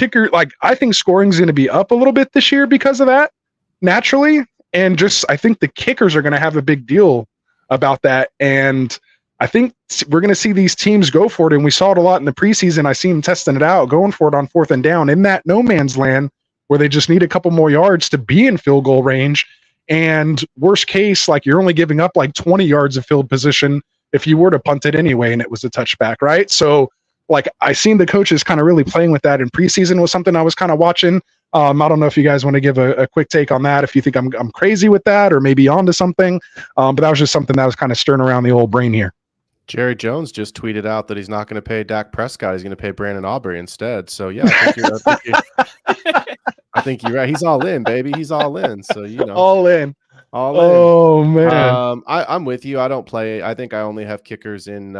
scoring is going to be up a little bit this year because of that, naturally. And just, I think the kickers are going to have a big deal about that. And I think we're going to see these teams go for it, and we saw it a lot in the preseason. I see them testing it out, going for it on 4th and down in that no man's land where they just need a couple more yards to be in field goal range. And worst case, like you're only giving up like 20 yards of field position if you were to punt it anyway and it was a touchback, right? So like I seen the coaches kind of really playing with that in preseason was something I was kind of watching. I don't know if you guys want to give a quick take on that, if you think I'm crazy with that or maybe onto something. But that was just something that was kind of stirring around the old brain here. Jerry Jones just tweeted out that he's not going to pay Dak Prescott. He's going to pay Brandon Aubrey instead. So, yeah, I think you're right. He's all in, baby. He's all in. So, you know. All in. All in. Man. I'm with you. I don't play. I think I only have kickers in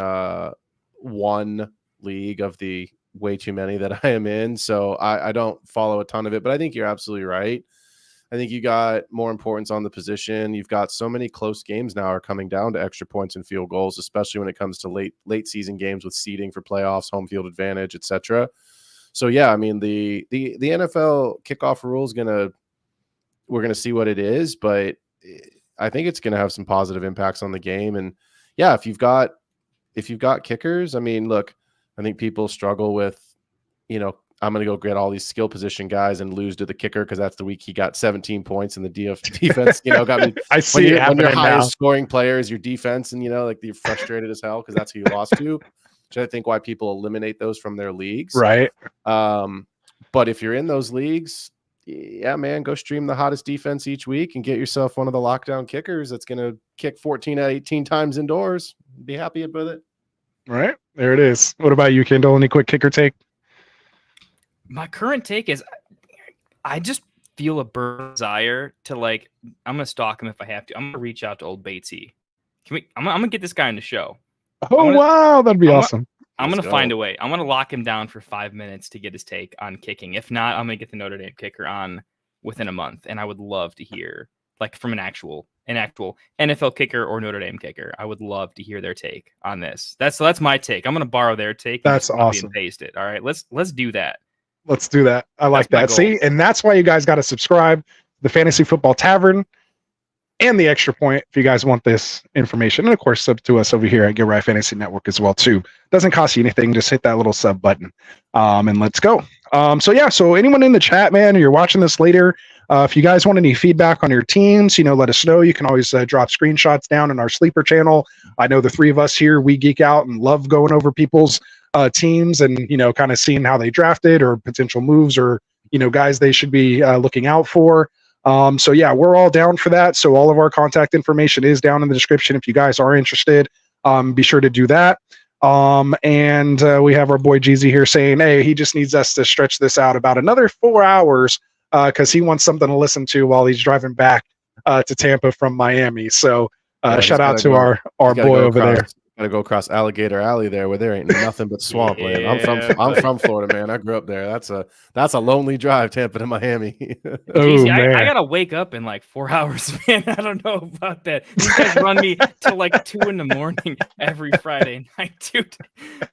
one league of the way too many that I am in. So, I don't follow a ton of it. But I think you're absolutely right. I think you got more importance on the position. You've got so many close games now are coming down to extra points and field goals, especially when it comes to late season games with seeding for playoffs, home field advantage, etc. So yeah, I mean the NFL kickoff rule is we're gonna see what it is, but I think it's gonna have some positive impacts on the game. And yeah, if you've got kickers, I mean, look, I think people struggle with, you know, I'm going to go get all these skill position guys and lose to the kicker because that's the week he got 17 points in the defense. Got me. I see it when your happening now. highest scoring player is your defense, and like you're frustrated as hell because that's who you lost to. Which I think why people eliminate those from their leagues, right? But if you're in those leagues, yeah, man, go stream the hottest defense each week and get yourself one of the lockdown kickers that's going to kick 14 out of 18 times indoors. Be happy with it. Right there, it is. What about you, Kendall? Any quick kicker take? My current take is I just feel a burning desire to I'm gonna stalk him if I have to. I'm gonna reach out to old Batesy. I'm gonna get this guy on the show. Oh, wow, that'd be awesome. I'm gonna find a way. I'm gonna lock him down for 5 minutes to get his take on kicking. If not, I'm gonna get the Notre Dame kicker on within a month, and I would love to hear from an actual NFL kicker or Notre Dame kicker. I would love to hear their take on this. That's my take. I'm gonna borrow their take. That's awesome. And paste it. All right, let's do that. Let's do that. I like that. See, and that's why you guys got to subscribe to the Fantasy Football Tavern and the Extra Point if you guys want this information. And of course, sub to us over here at Get Right Fantasy Network as well too. Doesn't cost you anything. Just hit that little sub button, and let's go. So anyone in the chat, man, you're watching this later. If you guys want any feedback on your teams, let us know. You can always drop screenshots down in our sleeper channel. I know the three of us here, we geek out and love going over people's teams and kind of seeing how they drafted or potential moves or guys they should be looking out for. So yeah, we're all down for that. So all of our contact information is down in the description if you guys are interested. Be sure to do that. And we have our boy Jeezy here saying, hey, he just needs us to stretch this out about another 4 hours because he wants something to listen to while he's driving back to Tampa from Miami. So shout out to our boy over there. Gotta go across Alligator Alley there, where there ain't nothing but swampland. Yeah. I'm from Florida, man. I grew up there. That's a lonely drive, Tampa to Miami. Jeez, I gotta wake up in 4 hours, man. I don't know about that. You guys run me till 2 a.m. every Friday night, dude.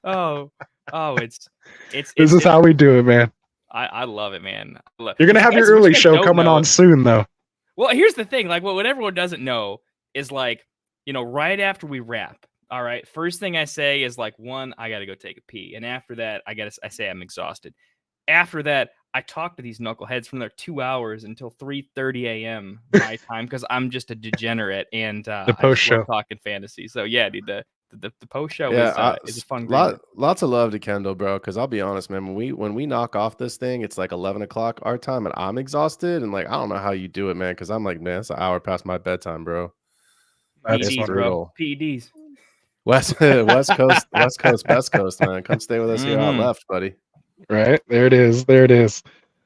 Oh, it's this is how we do it, man. I love it, man. You're gonna have your early show coming on soon, though. Well, here's the thing: what everyone doesn't know is right after we wrap. All right. First thing I say is one, I got to go take a pee. And after that, I say I'm exhausted. After that, I talk to these knuckleheads from their 2 hours until 3:30 a.m. my time because I'm just a degenerate and the post show talking fantasy. So yeah, dude, the post show is a fun. Lots of love to Kendall, bro. Because I'll be honest, man, when we knock off this thing, it's 11 o'clock our time, and I'm exhausted. And I don't know how you do it, man. Because I'm man, it's an hour past my bedtime, bro. PEDs, bro. PEDs. West Coast, Best Coast, man. Come stay with us here on left, buddy. Right. There it is.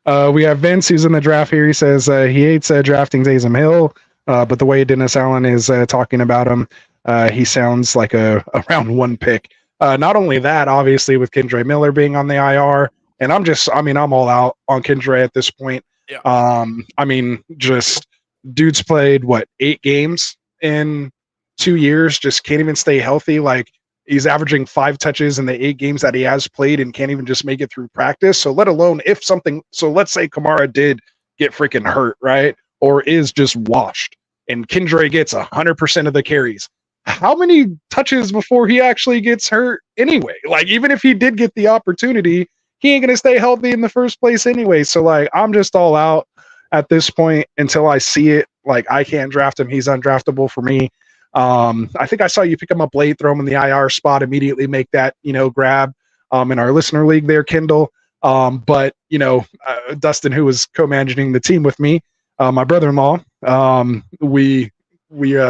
We have Vince, who's in the draft here. He says he hates drafting Taysom Hill, but the way Dennis Allen is talking about him, he sounds like a round one pick. Not only that, obviously, with Kendre Miller being on the IR, and I'm all out on Kendre at this point. Yeah. Just dude's played 8 games in 2 years, just can't even stay healthy. He's averaging 5 touches in the 8 games that he has played and can't even just make it through practice. So let alone so let's say Kamara did get freaking hurt, right? Or is just washed and Kendre gets 100% of the carries. How many touches before he actually gets hurt anyway? Even if he did get the opportunity, he ain't going to stay healthy in the first place anyway. So I'm just all out at this point until I see it. I can't draft him. He's undraftable for me. I think I saw you pick him up late, throw him in the IR spot, immediately make that, grab in our listener league there, Kendall. But Dustin, who was co-managing the team with me, my brother-in-law, we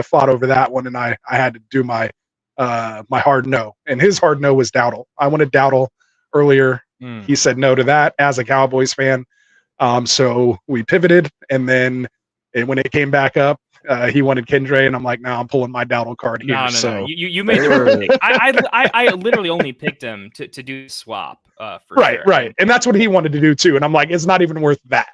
fought over that one, and I had to do my hard no, and his hard no was Dowdle. I wanted Dowdle earlier. He said no to that as a Cowboys fan. So we pivoted, and then when it came back up, he wanted Kendre, and I'm like, no, I'm pulling my Dowdle card here. No. You made the right pick. I literally only picked him to do swap. Right. And that's what he wanted to do too. And I'm like, it's not even worth that.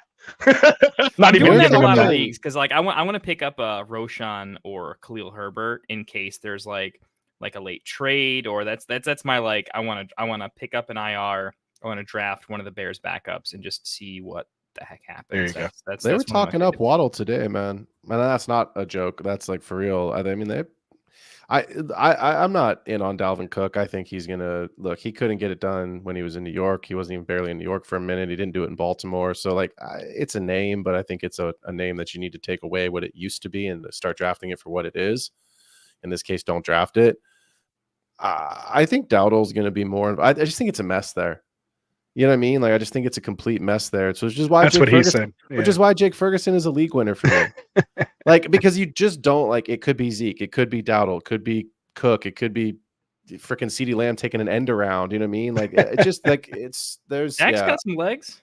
Not even in a lot of leagues because I want to pick up a Roshan or Khalil Herbert in case there's a late trade or that's my I want to pick up an IR. I want to draft one of the Bears backups and just see what the heck happens. There you go. They were talking up Waddle today, man. Man, that's not a joke. That's for real. I'm not in on Dalvin Cook. I think he's gonna look. He couldn't get it done when he was in New York. He wasn't even barely in New York for a minute. He didn't do it in Baltimore. So like, it's a name, but I think it's a name that you need to take away what it used to be and start drafting it for what it is. In this case, don't draft it. I think Dowdle's going to be more. I just think it's a mess there. You know what I mean? Like, I just think it's a complete mess there. So it's just why That's what he said. Yeah. Which is why Jake Ferguson is a league winner for me. Like, because you just don't like. It could be Zeke. It could be Dowdle. It could be Cook. It could be freaking CeeDee Lamb taking an end around. You know what I mean? Like, it just like there's. Dak's got some legs.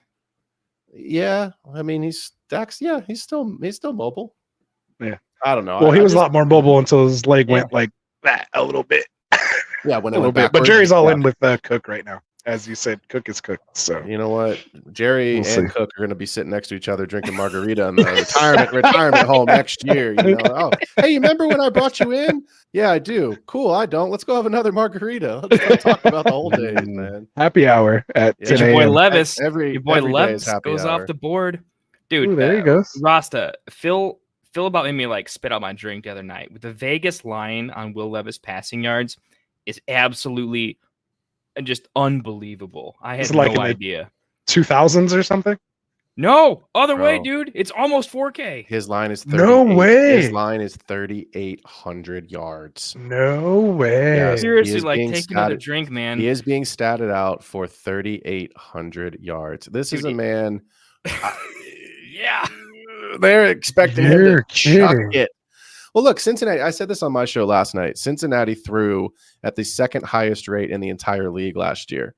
Yeah, I mean Dax. Yeah, he's still mobile. Yeah, I don't know. Well, he was a lot more mobile until his leg went like that a little bit. Yeah, when a little bit. But Jerry's all in with Cook right now. As you said, Cook is Cook. So you know what, Jerry and Cook are going to be sitting next to each other drinking margarita in the retirement home next year. You know, oh, hey, you remember when I brought you in? Yeah, I do. Cool. I don't. Let's go have another margarita. Let's talk about the whole day, man. Happy hour at 10 your boy Levis. Your boy Levis goes off the board, dude. Ooh, there he goes. Rasta, Phil about made me like spit out my drink the other night with the Vegas line on Will Levis passing yards is absolutely just unbelievable. I had no idea. 2000s or something? No, other way, dude. It's almost 4K. His line is no way. His line is 3,800 yards. No way. Yeah, seriously, like take another drink, man. He is being statted out for 3,800 yards. This is a man. Yeah, they're expecting him to chuck it. Well, look, Cincinnati, I said this on my show last night. Cincinnati threw at the second highest rate in the entire league last year.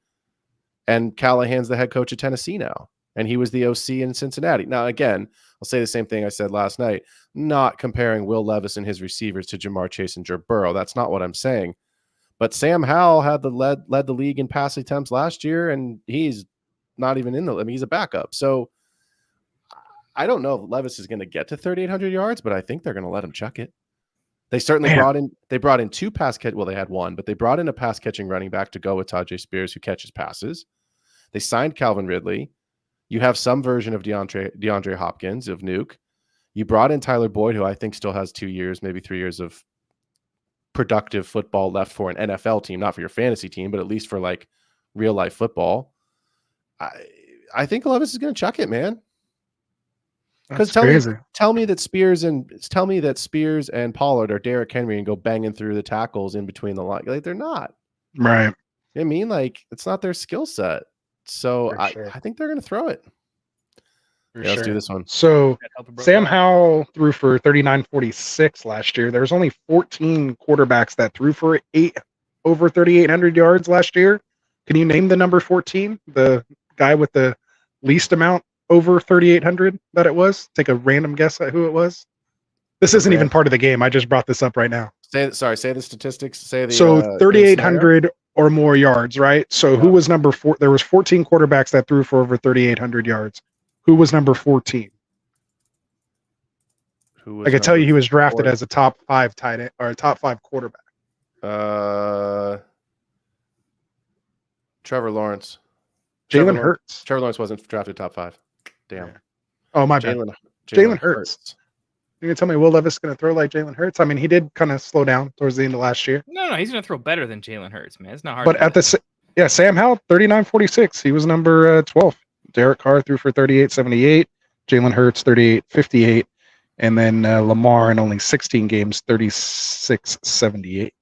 And Callahan's the head coach of Tennessee now. And he was the OC in Cincinnati. Now, again, I'll say the same thing I said last night, not comparing Will Levis and his receivers to Jamar Chase and Joe Burrow. That's not what I'm saying. But Sam Howell had led the league in pass attempts last year, and he's not even in he's a backup. So I don't know if Levis is going to get to 3,800 yards, but I think they're going to let him chuck it. They certainly brought in two pass catch. Well, they had one, but they brought in a pass catching running back to go with Tajay Spears, who catches passes. They signed Calvin Ridley. You have some version of DeAndre Hopkins of Nuke. You brought in Tyler Boyd, who I think still has 2 years, maybe 3 years of productive football left for an NFL team, not for your fantasy team, but at least for like real life football. I think Levis is going to chuck it, man. Because tell me that Spears and Pollard are Derrick Henry and go banging through the tackles in between the line. Like, they're not. Right. You know what I mean, like, it's not their skill set. So I think they're going to throw it. Let's do this one. So Sam Howell threw for 3,946 last year. There's only 14 quarterbacks that threw for over 3,800 yards last year. Can you name the number 14? The guy with the least amount over 3,800 that it was? Take a random guess at who it was. This isn't even part of the game. I just brought this up right now. Say the statistics. So 3,800 or more yards, right? So who was number 4? There was 14 quarterbacks that threw for over 3,800 yards. Who was number 14? I can tell you he was drafted as a top 5 tight end or a top 5 quarterback. Trevor Lawrence. Jalen Hurts. Trevor Lawrence wasn't drafted top 5. Damn. Yeah. Oh, my bad. Jalen Hurts. You can tell me Will Levis is going to throw like Jalen Hurts? I mean, he did kind of slow down towards the end of last year. No, he's going to throw better than Jalen Hurts, man. It's not hard. But Sam Howell, 3,946. He was number 12. Derek Carr threw for 3,878. Jalen Hurts, 3,858. And then Lamar in only 16 games, 3,678.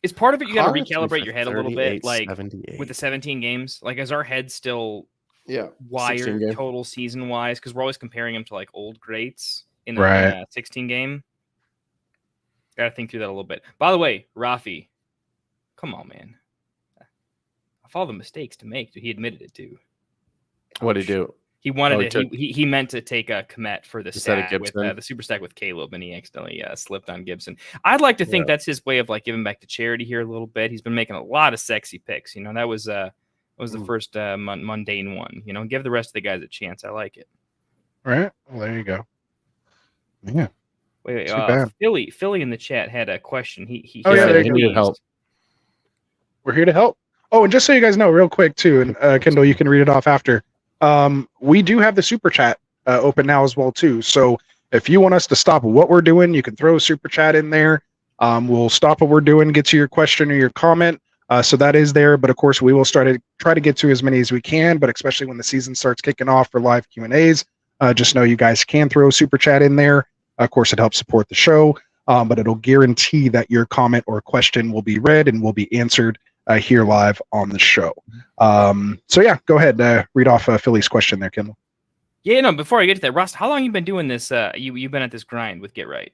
Is part of it you got to recalibrate your head a little bit, like with the 17 games? Like, is our head still wired total season wise? Because we're always comparing them to like old greats in the 16 game. Got to think through that a little bit. By the way, Rafi, come on, man. Of all the mistakes to make, he admitted it too. What did he do? He wanted he meant to take a Komet for the stack with the super stack with Caleb, and he accidentally slipped on Gibson. I'd like to think that's his way of like giving back to charity here a little bit. He's been making a lot of sexy picks. You know, that was the first mundane one. You know, give the rest of the guys a chance. I like it. All right. Well, there you go. Yeah. Wait. Philly in the chat had a question. He needed help. We're here to help. Oh, and just so you guys know, real quick too, and Kendall, you can read it off after. We do have the super chat open now as well too. So if you want us to stop what we're doing, you can throw a super chat in there. We'll stop what we're doing, get to your question or your comment. So that is there, but of course we will try to get to as many as we can, but especially when the season starts kicking off for live Q&As, just know you guys can throw a super chat in there. Of course, it helps support the show, but it'll guarantee that your comment or question will be read and will be answered here live on the show. So yeah, go ahead, read off Philly's question there, Kendall. Yeah, no, before I get to that, Rust, how long you been doing this? You've been at this grind with Get Right?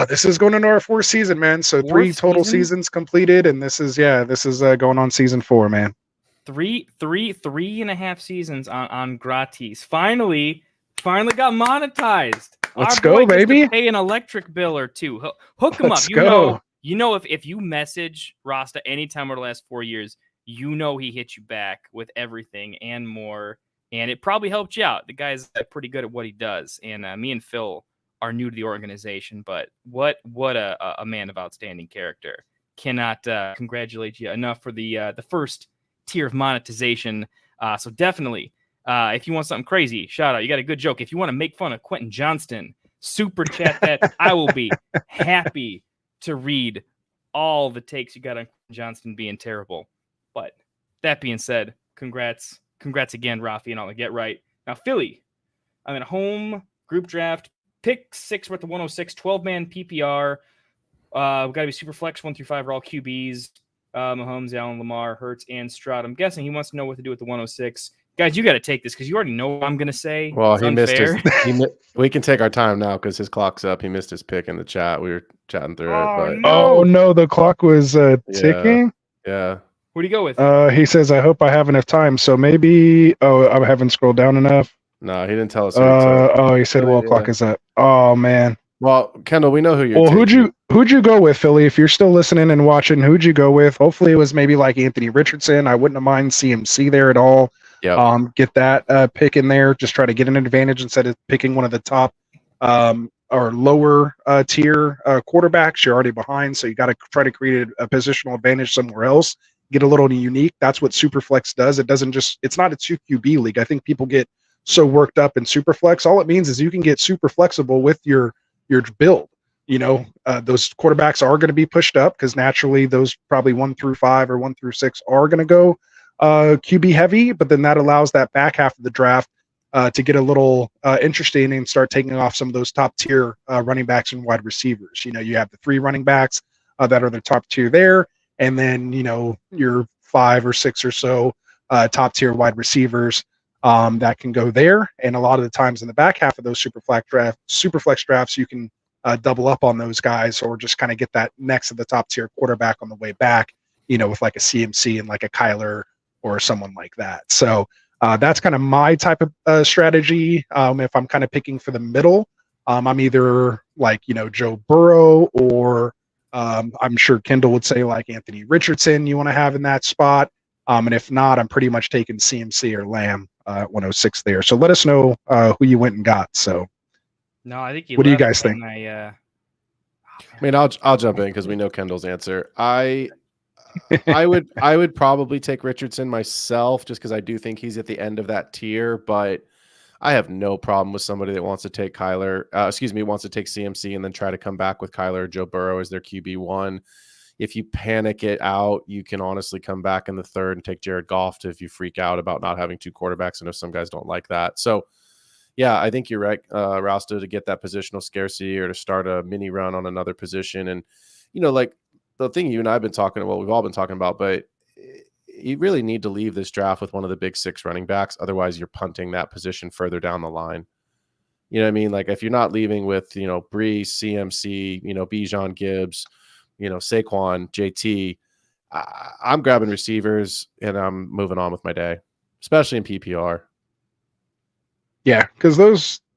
This is going into our 4th season, man. So 3 total seasons completed, and this is going on season 4, man. Three and a half seasons on gratis. Finally got monetized. Let's go, baby. Pay an electric bill or two. Hook him up. You know, if you message Rasta anytime over the last 4 years, you know he hit you back with everything and more. And it probably helped you out. The guy's pretty good at what he does. And me and Phil are new to the organization, but what a man of outstanding character. Cannot congratulate you enough for the first tier of monetization. So definitely, if you want something crazy, shout out. You got a good joke. If you want to make fun of Quentin Johnston, super chat that. I will be happy to read all the takes you got on Quentin Johnston being terrible. But that being said, congrats again, Rafi, and all the Get Right. Now, Philly, I'm in a home group draft. Pick 6, we're at the 106, 12-man PPR. We've got to be super flex 1 through 5 are all QBs. Mahomes, Allen, Lamar, Hurts, and Stroud. I'm guessing he wants to know what to do with the 106. Guys, you got to take this because you already know what I'm going to say. Well, he missed his. We can take our time now because his clock's up. He missed his pick in the chat. We were chatting through it. But Oh no, the clock was ticking. Yeah. What do you go with? He says, "I hope I have enough time." So maybe. Oh, I haven't scrolled down enough. No, he didn't tell us. He said, "Well, clock is up." Oh man. Well, Kendall, we know who you're. Well, who'd you go with, Philly? If you're still listening and watching, who'd you go with? Hopefully, it was maybe like Anthony Richardson. I wouldn't have mind CMC there at all. Yeah. Get that pick in there. Just try to get an advantage instead of picking one of the top or lower tier quarterbacks. You're already behind, so you got to try to create a positional advantage somewhere else. Get a little unique. That's what Superflex does. It doesn't just. It's not a 2 QB league. I think people get so worked up in Superflex. All it means is you can get super flexible with your build. You know, those quarterbacks are going to be pushed up because naturally those probably 1 through 5 or 1 through 6 are going to go QB heavy, but then that allows that back half of the draft to get a little interesting and start taking off some of those top tier running backs and wide receivers. You know, you have the 3 running backs that are the top tier there, and then, you know, your 5 or 6 or so top tier wide receivers that can go there. And a lot of the times in the back half of those superflex drafts, you can double up on those guys or just kind of get that next to the top tier quarterback on the way back, you know, with like a CMC and like a Kyler or someone like that. So that's kind of my type of strategy. If I'm kind of picking for the middle, I'm either like, you know, Joe Burrow or I'm sure Kendall would say like Anthony Richardson you want to have in that spot. And if not, I'm pretty much taking CMC or Lamb at 106 there. So let us know who you went and got. So no, I think what do you guys think? I mean, I'll jump in because we know Kendall's answer. I would probably take Richardson myself just because I do think he's at the end of that tier, but I have no problem with somebody that wants to take wants to take CMC and then try to come back with Kyler or Joe Burrow as their QB1. If you panic it out, you can honestly come back in the 3rd and take Jared Goff if you freak out about not having 2 quarterbacks. I know some guys don't like that. So yeah, I think you're right, Rasta, to get that positional scarcity or to start a mini run on another position. And, you know, like the thing you and I have been talking about, we've all been talking about, but you really need to leave this draft with one of the big 6 running backs. Otherwise, you're punting that position further down the line. You know what I mean? Like if you're not leaving with, you know, Brees, CMC, you know, Bijan, Gibbs, you know, Saquon, JT, I'm grabbing receivers and I'm moving on with my day, especially in PPR. Yeah, because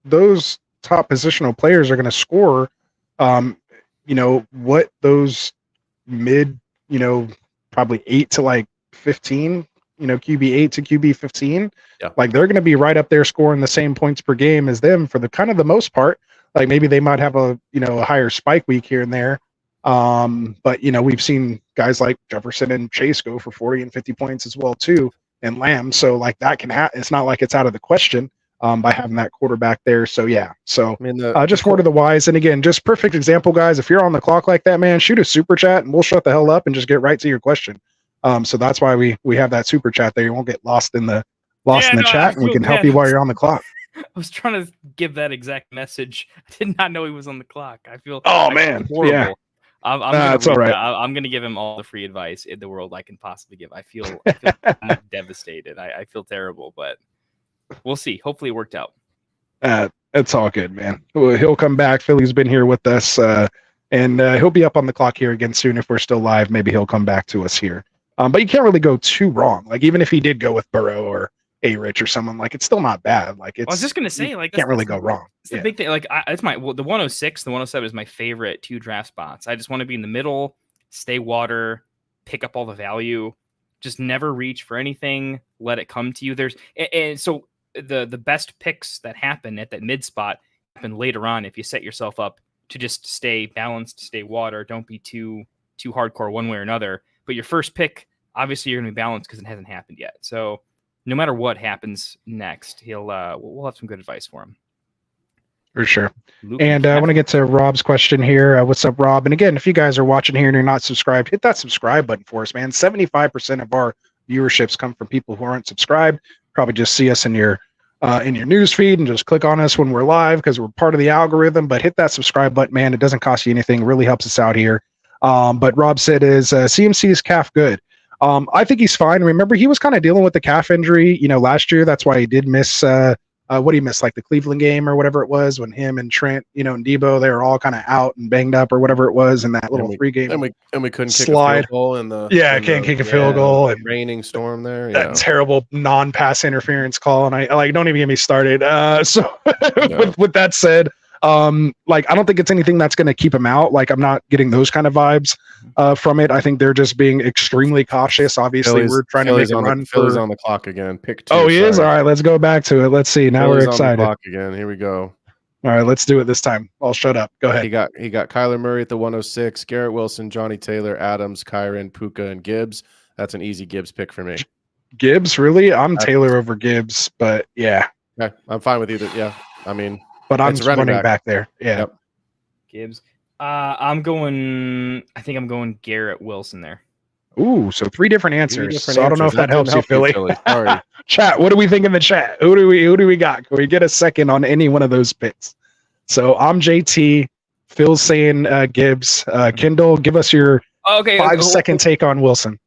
those top positional players are going to score, you know, what those mid, you know, probably 8 to like 15, you know, QB 8 to QB 15. Yeah. Like they're going to be right up there scoring the same points per game as them for the kind of the most part. Like maybe they might have a, you know, a higher spike week here and there. But, you know, we've seen guys like Jefferson and Chase go for 40 and 50 points as well, too, and Lamb. So like that can happen. It's not like it's out of the question. by having that quarterback there. So yeah, so I mean, just more to the wise. And again, just perfect example, guys. If you're on the clock like that, man, shoot a super chat and we'll shut the hell up and just get right to your question. So that's why we have that super chat there. You won't get lost in the chat, and we can help you while you're on the clock. I was trying to give that exact message. I did not know he was on the clock. I feel Man, horrible. yeah. It's all right. I'm going to give him all the free advice in the world I can possibly give. I feel devastated. I feel terrible, but we'll see. Hopefully it worked out. It's all good, man. He'll come back. Philly's been here with us, and he'll be up on the clock here again soon. If we're still live, maybe he'll come back to us here. But you can't really go too wrong. Like, even if he did go with Burrow or A-Rich or someone, like, it's still not bad. Like, it's, I was just gonna say, like, can't really go wrong. It's the big thing. Like, it's the 106, the 107 is my favorite 2 draft spots. I just want to be in the middle, stay water, pick up all the value, just never reach for anything. Let it come to you. And so the best picks that happen at that mid spot happen later on if you set yourself up to just stay balanced, stay water. Don't be too hardcore one way or another. But your first pick, obviously, you're going to be balanced because it hasn't happened yet. So no matter what happens next, we'll have some good advice for him. For sure. And I want to get to Rob's question here. What's up, Rob? And again, if you guys are watching here and you're not subscribed, hit that subscribe button for us, man. 75% of our viewerships come from people who aren't subscribed. Probably just see us in your news feed and just click on us when we're live because we're part of the algorithm. But hit that subscribe button, man. It doesn't cost you anything. It really helps us out here. But Rob said, is CMC's calf good? I think he's fine. Remember, he was kind of dealing with the calf injury, last year. That's why he did miss what he missed, like the Cleveland game or whatever it was, when him and Trent, and Debo, they were all kind of out and banged up or whatever it was in that little 3-game. And we couldn't slide. Kick a field goal in the can't kick a field goal and raining storm there. That terrible non-pass interference call, and I don't even get me started. With that said, I don't think it's anything that's going to keep him out. Like, I'm not getting those kind of vibes from it. I think they're just being extremely cautious. Obviously, we're trying to make a run for. Philly's on the clock again. Pick 2. Oh, he is. All right, let's go back to it. Let's see. Now Philly's we're excited. On the clock again. Here we go. All right, let's do it this time. I'll shut up. Go ahead. He got Kyler Murray at the 106, Garrett Wilson, Johnny Taylor, Adams, Kyron, Puka, and Gibbs. That's an easy Gibbs pick for me. Gibbs, really? I'm Taylor over Gibbs, but yeah. Okay, I'm fine with either. Yeah, I mean. But I'm running back there. Yeah. Yep. Gibbs. I think I'm going Garrett Wilson there. Ooh, so 3 different answers. So I don't know if that helps you, Philly. Sorry. Chat, what do we think in the chat? Who do we got? Can we get a second on any one of those picks? So I'm JT. Phil's saying Gibbs. Kendall, give us your 5-second take on Wilson.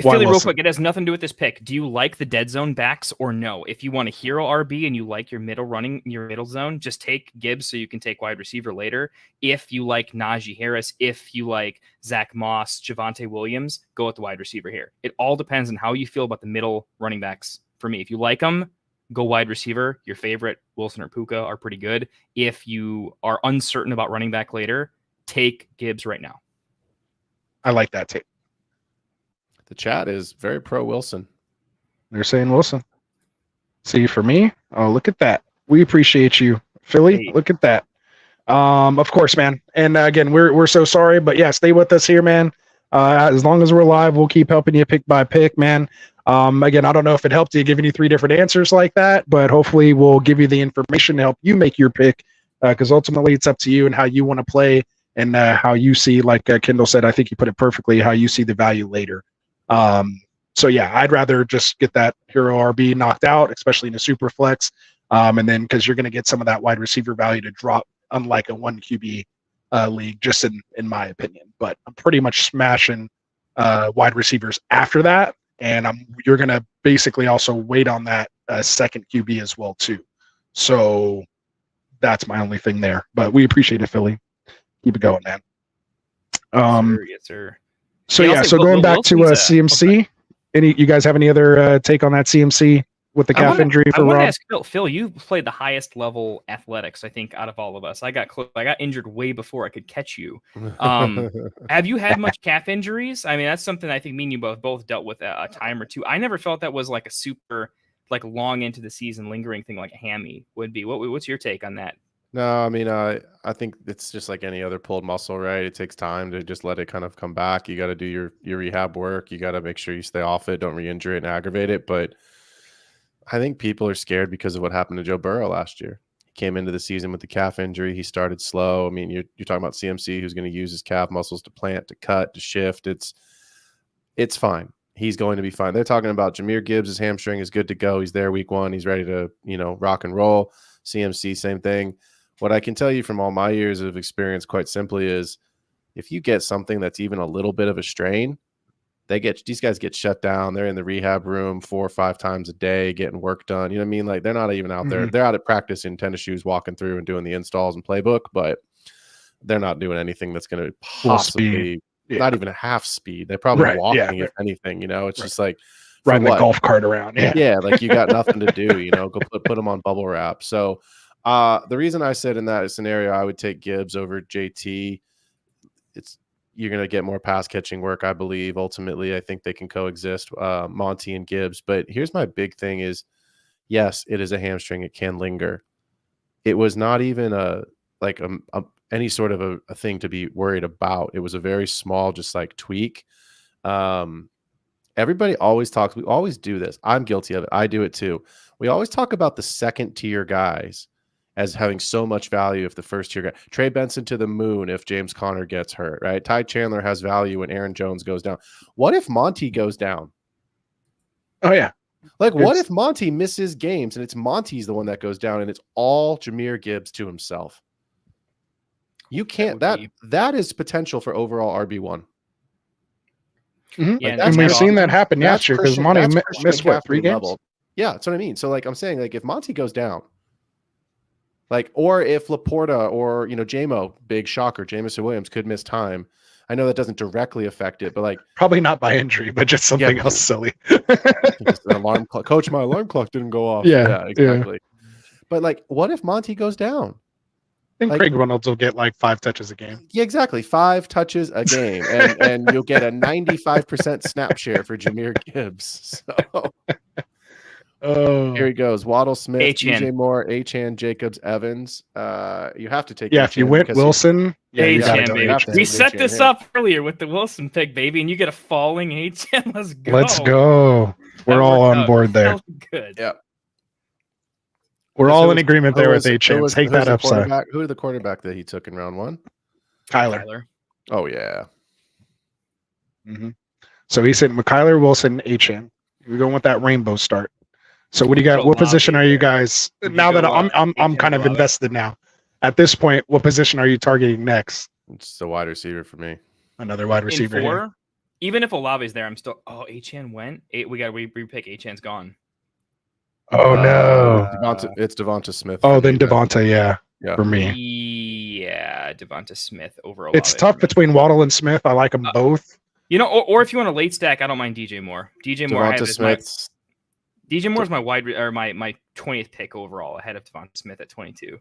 Philly, real quick, it has nothing to do with this pick. Do you like the dead zone backs or no? If you want a hero RB and you like your middle zone, just take Gibbs so you can take wide receiver later. If you like Najee Harris, if you like Zach Moss, Javonte Williams, go with the wide receiver here. It all depends on how you feel about the middle running backs. For me, if you like them, go wide receiver. Your favorite, Wilson or Puka, are pretty good. If you are uncertain about running back later, take Gibbs right now. I like that take. The chat is very pro Wilson. They're saying Wilson. See, for me, oh, look at that. We appreciate you, Philly. Look at that. Of course, man. And again, we're so sorry, but yeah, stay with us here, man. As long as we're live, we'll keep helping you pick by pick, man. Again, I don't know if it helped you giving you 3 different answers like that, but hopefully we'll give you the information to help you make your pick, because ultimately it's up to you and how you want to play and how you see, like Kendall said, I think you put it perfectly, how you see the value later. So yeah, I'd rather just get that hero RB knocked out, especially in a super flex. And then because you're going to get some of that wide receiver value to drop, unlike a 1 QB league, just in my opinion. But I'm pretty much smashing wide receivers after that. And you're going to basically also wait on that second QB as well too. So that's my only thing there, but we appreciate it, Philly. Keep it going, man. Yes, sir. So yeah, so going back to CMC, okay. You guys have any other take on that CMC with the calf injury for Rob? I want to ask Phil, you played the highest level athletics, I think, out of all of us. I got injured way before I could catch you. Have you had much calf injuries? I mean, that's something I think me and you both dealt with a time or two. I never felt that was like a super long into the season lingering thing like a hammy would be. What's your take on that? No, I mean, I think it's just like any other pulled muscle, right? It takes time to just let it kind of come back. You got to do your rehab work. You got to make sure you stay off it, don't re-injure it and aggravate it. But I think people are scared because of what happened to Joe Burrow last year. He came into the season with the calf injury. He started slow. I mean, you're talking about CMC, who's going to use his calf muscles to plant, to cut, to shift. It's fine. He's going to be fine. They're talking about Jahmyr Gibbs' hamstring is good to go. He's there week 1. He's ready to, rock and roll. CMC, same thing. What I can tell you from all my years of experience, quite simply, is if you get something that's even a little bit of a strain, these guys get shut down. They're in the rehab room 4 or 5 times a day getting work done. You know what I mean? Like, they're not even out there. They're out at practice in tennis shoes, walking through and doing the installs and playbook, but they're not doing anything that's going to possibly not even a half speed. They're probably walking, if anything. It's just like riding the golf cart around. Yeah, like you got nothing to do. Go put them on bubble wrap. So the reason I said in that scenario I would take Gibbs over JT, you're going to get more pass catching work, I believe. Ultimately, I think they can coexist, Monty and Gibbs. But here's my big thing is, yes, it is a hamstring. It can linger. It was not even any sort of a thing to be worried about. It was a very small, just like tweak. Everybody always talks. We always do this. I'm guilty of it. I do it too. We always talk about the second tier guys as having so much value if the first tier guy. Trey Benson to the moon if James Conner gets hurt, right? Ty Chandler has value when Aaron Jones goes down. What if Monty goes down? Oh, yeah. What if Monty misses games and it's Monty's the one that goes down and it's all Jahmyr Gibbs to himself? You can't. That is potential for overall RB1. Yeah, and we've seen that happen last year because Monty missed 3 games? Level. Yeah, that's what I mean. So, I'm saying, if Monty goes down, or if Laporta or, JMO, big shocker, Jameson Williams could miss time. I know that doesn't directly affect it, but probably not by injury, but just something else silly. Just an alarm clock. Coach, my alarm clock didn't go off. Yeah, exactly. Yeah. But what if Monty goes down? I think Craig Reynolds will get 5 touches a game. Yeah, exactly. 5 touches a game. And you'll get a 95% snap share for Jahmyr Gibbs. So here he goes. Waddle, Smith, DJ Moore, Achane, Jacobs, Evans. You have to take if you went Wilson. Achane, baby. We set this up earlier with the Wilson pick, baby, and you get a falling Achane. Let's go. Let's go. We're all on board there. Good. Yeah. We're all in agreement there with Achane. Take that upside. Who is the quarterback that he took in round 1? Kyler. Oh, yeah. So he's sitting with Kyler, Wilson, Achane. We're going with that rainbow start. So what do you got? What position are you guys? Now that I'm kind of invested now. At this point, what position are you targeting next? It's the wide receiver for me. Another wide receiver. In 4, even if Olave's there, I'm still. Oh, Achane went. We got to repick. Achane's gone. Oh no! It's Devonta Smith. Oh, then Devonta, yeah, for me. Yeah, Devonta Smith over. It's tough between Waddle and Smith. I like them both. Or if you want a late stack, I don't mind DJ Moore. DJ Moore. DJ Moore's my my 20th pick overall, ahead of Devonta Smith at 22.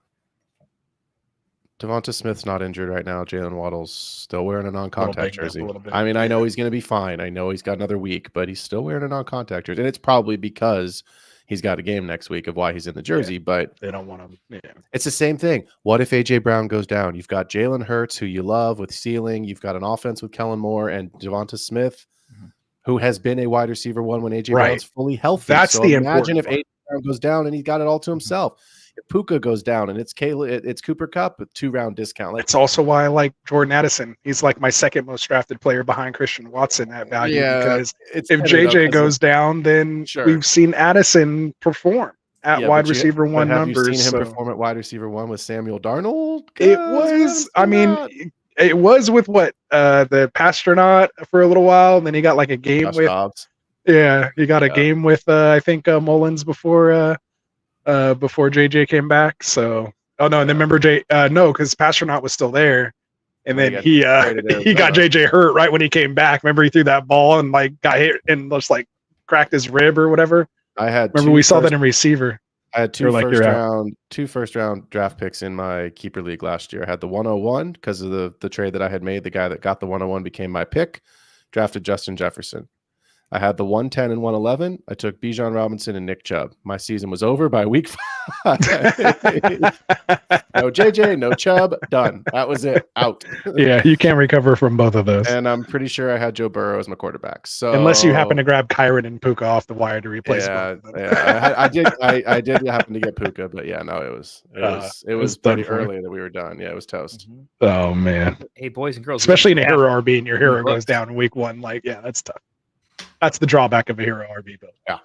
Devonta Smith's not injured right now. Jalen Waddle's still wearing a non-contact jersey. I mean, I know he's going to be fine. I know he's got another week, but he's still wearing a non-contact jersey, and it's probably because he's got a game next week of why he's in the jersey. But they don't want him. Yeah. It's the same thing. What if AJ Brown goes down? You've got Jalen Hurts, who you love with ceiling. You've got an offense with Kellen Moore and Devonta Smith, who has been a wide receiver 1 when AJ Brown's fully healthy. That's the imagine if AJ Brown goes down and he's got it all to himself. If Puka goes down and it's Cooper Kupp with 2-round discount. It's also why I like Jordan Addison. He's my second most drafted player behind Christian Watson at value. Because if JJ goes down, then we've seen Addison perform at wide receiver 1 numbers. Have you seen him perform at wide receiver 1 with Samuel Darnold? It was. I mean, it was with the Pastronaut for a little while, and then he got a game with Dobbs. Yeah, he got a game with I think Mullins before JJ came back. So and then remember because Pastronaut was still there, and then he got JJ hurt right when he came back. Remember he threw that ball and got hit and just cracked his rib or whatever. We saw that in receiver. I had two first round draft picks in my keeper league last year. I had the 101 because of the trade that I had made. The guy that got the 101 became my pick. Drafted Justin Jefferson. I had the 110 and 111. I took Bijan Robinson and Nick Chubb. My season was over by week 5. No JJ, no Chubb, done. That was it. Out. Yeah, you can't recover from both of those. And I'm pretty sure I had Joe Burrow as my quarterback. So unless you happen to grab Kyron and Puka off the wire to replace them. them. Yeah, I did happen to get Puka, but yeah, no, it was pretty early that we were done. Yeah, it was toast. Oh man. Hey, boys and girls, Especially in a hero RB and your hero goes down in week 1. Like, yeah, that's tough. That's the drawback of a hero RB build. Yeah.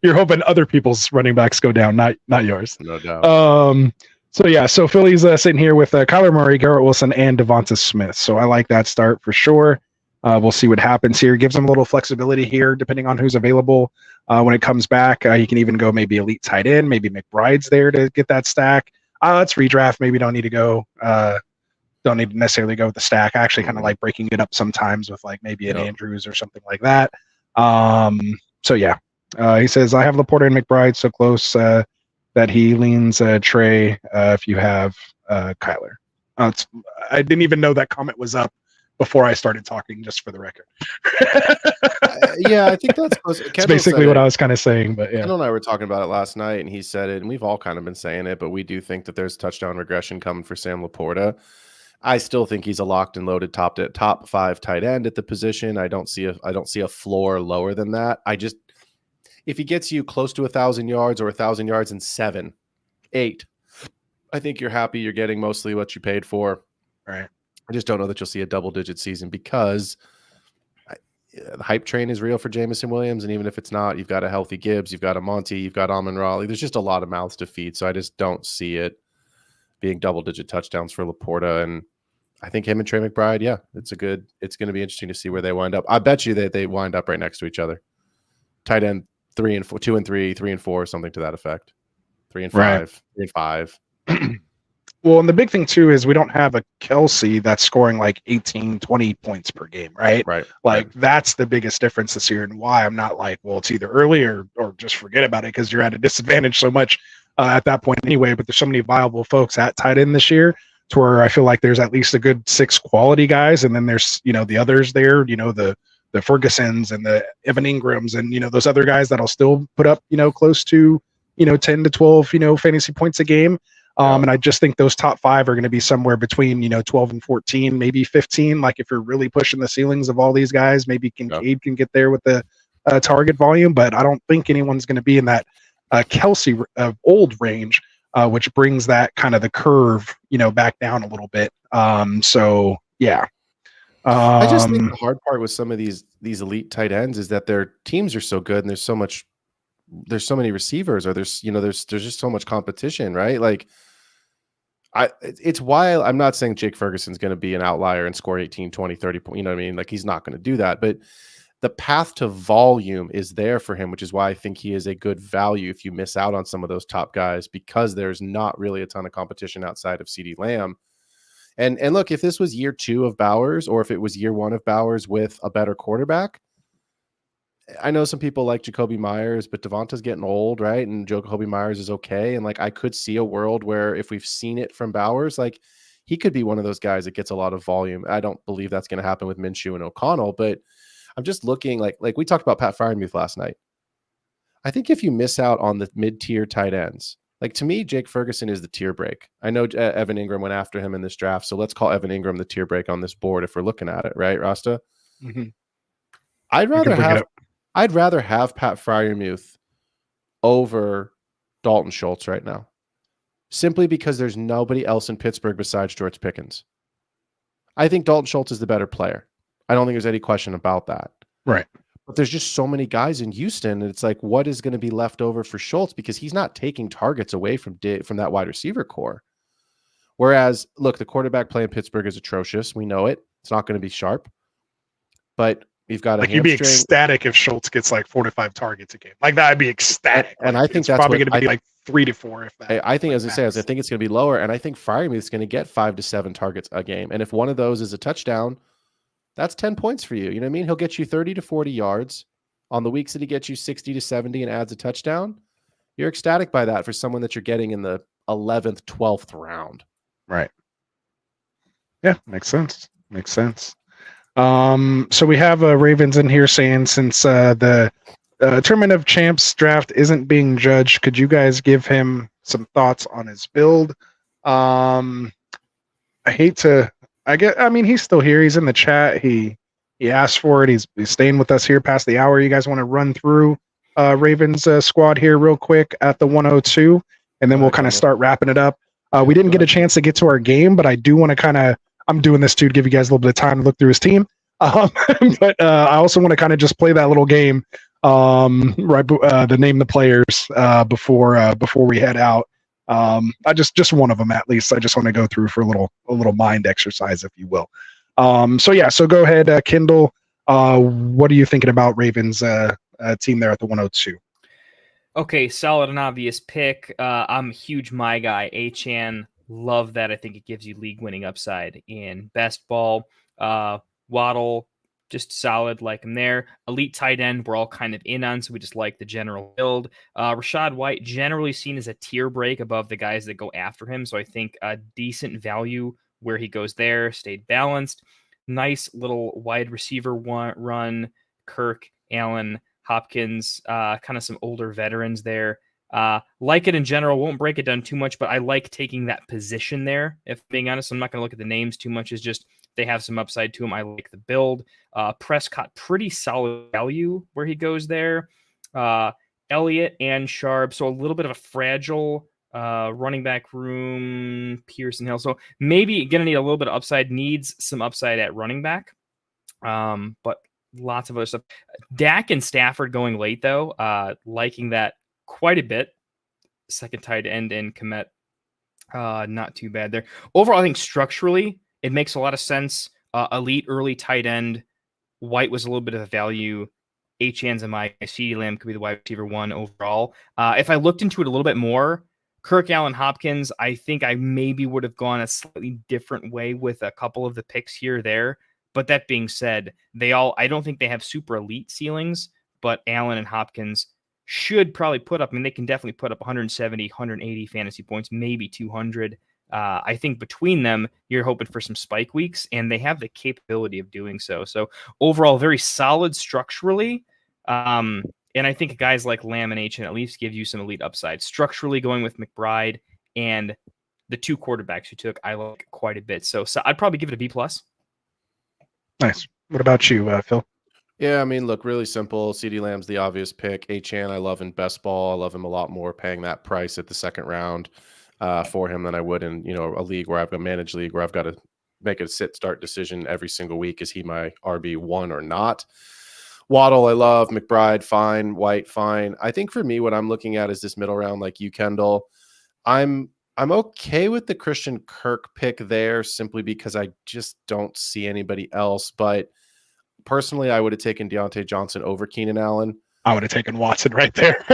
You're hoping other people's running backs go down, not yours. No doubt. So Philly's sitting here with Kyler Murray, Garrett Wilson, and Devonta Smith. So I like that start for sure. We'll see what happens here. Gives them a little flexibility here, depending on who's available. When it comes back, you can even go maybe elite tight end. Maybe McBride's there to get that stack. Let's redraft. Maybe don't need to go. Don't need to necessarily go with the stack. I actually kind of like breaking it up sometimes with like maybe an Andrews or something like that. So yeah, he says I have Laporta and McBride so close that he leans Trey if you have Kyler. I didn't even know that comment was up before I started talking, just for the record. Yeah, I think that's close. It's basically what I was kind of saying, but yeah. Kendall and I were talking about it last night, and he said it, and we've all kind of been saying it, but we do think that there's touchdown regression coming for Sam Laporta. I still think he's a locked and loaded top 5 tight end at the position. I don't see a floor lower than that. If he gets you close to 1,000 yards or 1,000 yards in 7, 8, I think you're happy. You're getting mostly what you paid for. Right. I just don't know that you'll see a double-digit season because the hype train is real for Jameson Williams, and even if it's not, you've got a healthy Gibbs, you've got a Monty, you've got Amon-Ra. Like, there's just a lot of mouths to feed, so I just don't see it being double-digit touchdowns for Laporta. And I think him and Trey McBride, yeah, it's going to be interesting to see where they wind up. I bet you that they wind up right next to each other. Tight end 3 and 4, 2 and 3, 3 and 4, something to that effect. 3 and 5, right. 3 and 5. Well, and the big thing too is we don't have a Kelsey that's scoring like 18, 20 points per game, right? Right. Like that's the biggest difference this year, and why I'm not like, well, it's either early or just forget about it because you're at a disadvantage so much at that point anyway. But there's so many viable folks at tight end this year to where I feel like there's at least a good 6 quality guys, and then there's the others there, the Fergusons and the Evan Ingrams and those other guys that'll still put up close to 10 to 12 fantasy points a game. And I just think those top 5 are going to be somewhere between 12 and 14, maybe 15. Like if you're really pushing the ceilings of all these guys, maybe Kincaid can get there with the target volume, but I don't think anyone's going to be in that Kelsey old range, which brings that kind of the curve back down a little bit. So yeah. I just think the hard part with some of these elite tight ends is that their teams are so good and there's so many receivers, or there's just so much competition, right? Like it's why I'm not saying Jake Ferguson's going to be an outlier and score 18, 20, 30 points. You know what I mean? Like he's not going to do that, but the path to volume is there for him, which is why I think he is a good value if you miss out on some of those top guys, because there's not really a ton of competition outside of CeeDee Lamb. And look, if this was year 2 of Bowers, or if it was year 1 of Bowers with a better quarterback, I know some people like Jacoby Myers, but Devonta's getting old, right? And Jacoby Myers is okay. And like, I could see a world where if we've seen it from Bowers, like he could be one of those guys that gets a lot of volume. I don't believe that's going to happen with Minshew and O'Connell, but I'm just looking like we talked about Pat Freiermuth last night. I think if you miss out on the mid-tier tight ends, like to me, Jake Ferguson is the tier break. I know Evan Ingram went after him in this draft, so let's call Evan Ingram the tier break on this board if we're looking at it, right, Rasta? Mm-hmm. I'd rather have Pat Freiermuth over Dalton Schultz right now, simply because there's nobody else in Pittsburgh besides George Pickens. I think Dalton Schultz is the better player. I don't think there's any question about that. Right. But there's just so many guys in Houston, and it's like, what is going to be left over for Schultz? Because he's not taking targets away from that wide receiver core. Whereas, look, the quarterback play in Pittsburgh is atrocious. We know it. It's not going to be sharp. But we've got you'd be ecstatic if Schultz gets like 4 to 5 targets a game. Like that'd be ecstatic. And I think that's probably going to be like 3 to 4. If that. I think, as I say, I think it's going to be lower, and I think Freiermuth's going to get 5 to 7 targets a game. And if one of those is a touchdown, that's 10 points for you. You know what I mean? He'll get you 30 to 40 yards on the weeks that he gets you 60 to 70 and adds a touchdown. You're ecstatic by that for someone that you're getting in the 11th, 12th round. Right. Yeah, makes sense. So we have Ravens in here saying since the Tournament of Champs draft isn't being judged, could you guys give him some thoughts on his build? I hate to. I mean, he's still here. He's in the chat. He asked for it. He's staying with us here past the hour. You guys want to run through Ravens squad here real quick at the 102, and then we'll kind of start wrapping it up. We didn't get a chance to get to our game, but I do want to kind of. I'm doing this to give you guys a little bit of time to look through his team. But I also want to kind of just play that little game, the name the players before we head out. I just one of them at least. I just want to go through for a little mind exercise, if you will. So go ahead, Kindle. What are you thinking about Ravens team there at the 102? Okay, solid and obvious pick. I'm a huge my guy, Achan. Love that. I think it gives you league winning upside in best ball. Waddle, just solid, like him there. Elite tight end, we're all kind of in on, so we just like the general build. Rachaad White, generally seen as a tier break above the guys that go after him, so I think a decent value where he goes there, stayed balanced. Nice little wide receiver run, Kirk, Allen, Hopkins, kind of some older veterans there. Like it in general, won't break it down too much, but I like taking that position there. If being honest, I'm not going to look at the names too much. It's just they have some upside to them. I like the build. Prescott, pretty solid value where he goes there. Elliott and Sharp, so a little bit of a fragile running back room. Pearson Hill, so maybe going to need a little bit of upside. Needs some upside at running back, but lots of other stuff. Dak and Stafford going late though. Liking that quite a bit. Second tight end in Komet. Not too bad there. Overall, I think structurally, it makes a lot of sense. Elite early tight end. White was a little bit of a value. Achan's and my CeeDee Lamb could be the wide receiver one overall. If I looked into it a little bit more, Kirk, Allen, Hopkins, I think I maybe would have gone a slightly different way with a couple of the picks here or there. But that being said, I don't think they have super elite ceilings, but Allen and Hopkins should probably put up, they can definitely put up 170, 180 fantasy points, maybe 200. I think between them, you're hoping for some spike weeks, and they have the capability of doing so. So overall, very solid structurally. And I think guys like Lamb and H at least give you some elite upside. Structurally, going with McBride and the two quarterbacks you took, I like quite a bit. So I'd probably give it a B+. Nice. What about you, Phil? Yeah, look, really simple. CeeDee Lamb's the obvious pick. Achan, I love in best ball. I love him a lot more paying that price at the second round for him than I would in a league where I've got a managed league where I've got to make a sit-start decision every single week. Is he my RB1 or not? Waddle, I love. McBride, fine. White, fine. I think for me, what I'm looking at is this middle round, like you, Kendall. I'm okay with the Christian Kirk pick there simply because I just don't see anybody else. But personally, I would have taken Deontay Johnson over Keenan Allen. I would have taken Watson right there.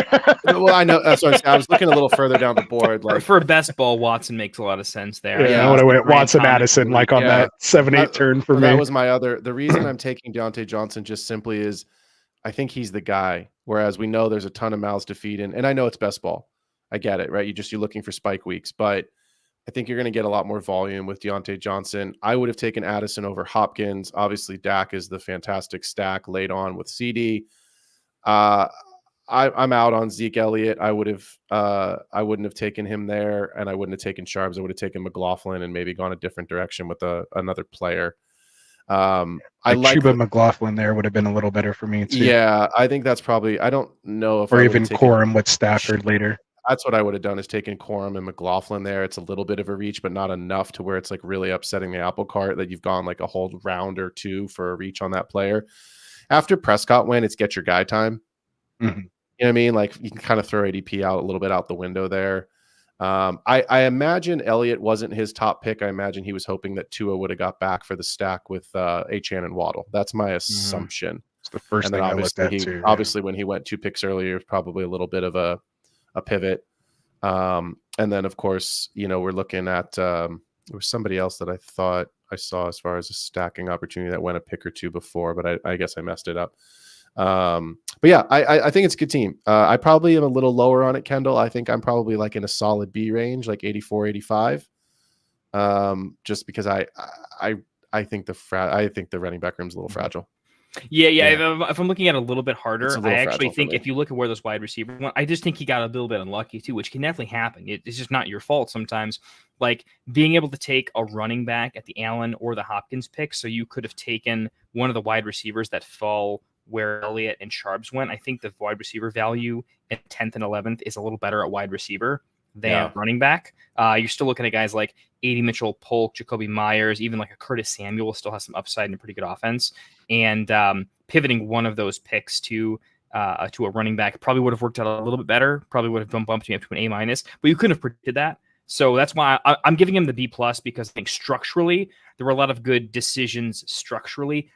Well, I know that's what I'm saying. I was looking a little further down the board. Like for best ball, Watson makes a lot of sense there. Yeah, I would have went Watson Addison like on that 7-8 turn for me. That was my other. The reason I'm taking Deontay Johnson just simply is I think he's the guy. Whereas we know there's a ton of mouths to feed, and I know it's best ball. I get it, right? You're looking for spike weeks, but I think you're going to get a lot more volume with Deontay Johnson. I would have taken Addison over Hopkins. Obviously, Dak is the fantastic stack laid on with CD. I'm out on Zeke Elliott. I wouldn't have taken him there, and I wouldn't have taken Sharps. I would have taken McLaughlin and maybe gone a different direction with another player. I like Chuba McLaughlin there would have been a little better for me too. Yeah, I think that's probably. I don't know if or even Corum with Stafford later. That's what I would have done, is taken Corum and McLaughlin there. It's a little bit of a reach, but not enough to where it's like really upsetting the apple cart that you've gone like a whole round or two for a reach on that player. After Prescott went, it's get your guy time. Mm-hmm. You know what I mean? Like you can kind of throw ADP out a little bit out the window there. I imagine Elliott wasn't his top pick. I imagine he was hoping that Tua would have got back for the stack with Achan and Waddle. That's my assumption. It's the first thing I looked at too. Obviously, when he went 2 picks earlier, it was probably a little bit of a pivot. And then, of course, we're looking at there was somebody else that I thought I saw as far as a stacking opportunity that went a pick or two before, but I guess I messed it up. But yeah, I think it's a good team. I probably am a little lower on it, Kendall. I think I'm probably like in a solid B range, like 84, 85. Just because I I think the running back room's a little fragile. Yeah. If I'm looking at it a little bit harder, It's a little I actually fragile for think me. if you look at where those wide receivers went, I just think he got a little bit unlucky too, which can definitely happen. It's just not your fault sometimes. Like being able to take a running back at the Allen or the Hopkins pick, so you could have taken one of the wide receivers that fall where Elliott and Sharps went. I think the wide receiver value at 10th and 11th is a little better at wide receiver than running back. You're still looking at guys like A.D. Mitchell, Polk, Jacoby Myers, even like a Curtis Samuel still has some upside and a pretty good offense. And pivoting one of those picks to a running back probably would have worked out a little bit better. Probably would have bumped me up to an A-, but you couldn't have predicted that. So that's why I'm giving him the B+, because I think structurally there were a lot of good decisions structurally.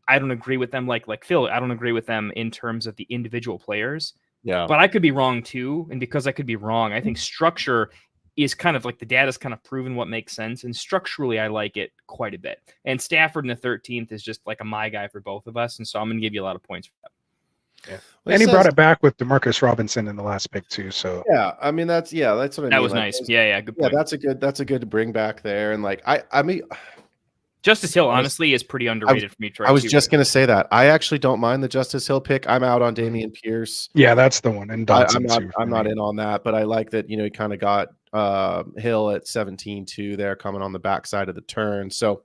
I don't agree with them like Phil. I don't agree with them in terms of the individual players. Yeah. But I could be wrong too. And because I could be wrong, I think structure is kind of like the data's kind of proven what makes sense. And structurally, I like it quite a bit. And Stafford in the 13th is just like a my guy for both of us. And so I'm going to give you a lot of points for that. Yeah. And he brought it back with DeMarcus Robinson in the last pick too. So yeah, I mean that's what I mean. That was nice. Yeah, good point. Yeah, that's a good bring back there. And like I mean Justice Hill honestly is pretty underrated for me. I was just going to say that. I actually don't mind the Justice Hill pick. I'm out on Damian Pierce. Yeah, that's the one. And I'm not in on that, but I like that, he kind of got Hill at 17-2 there coming on the backside of the turn. So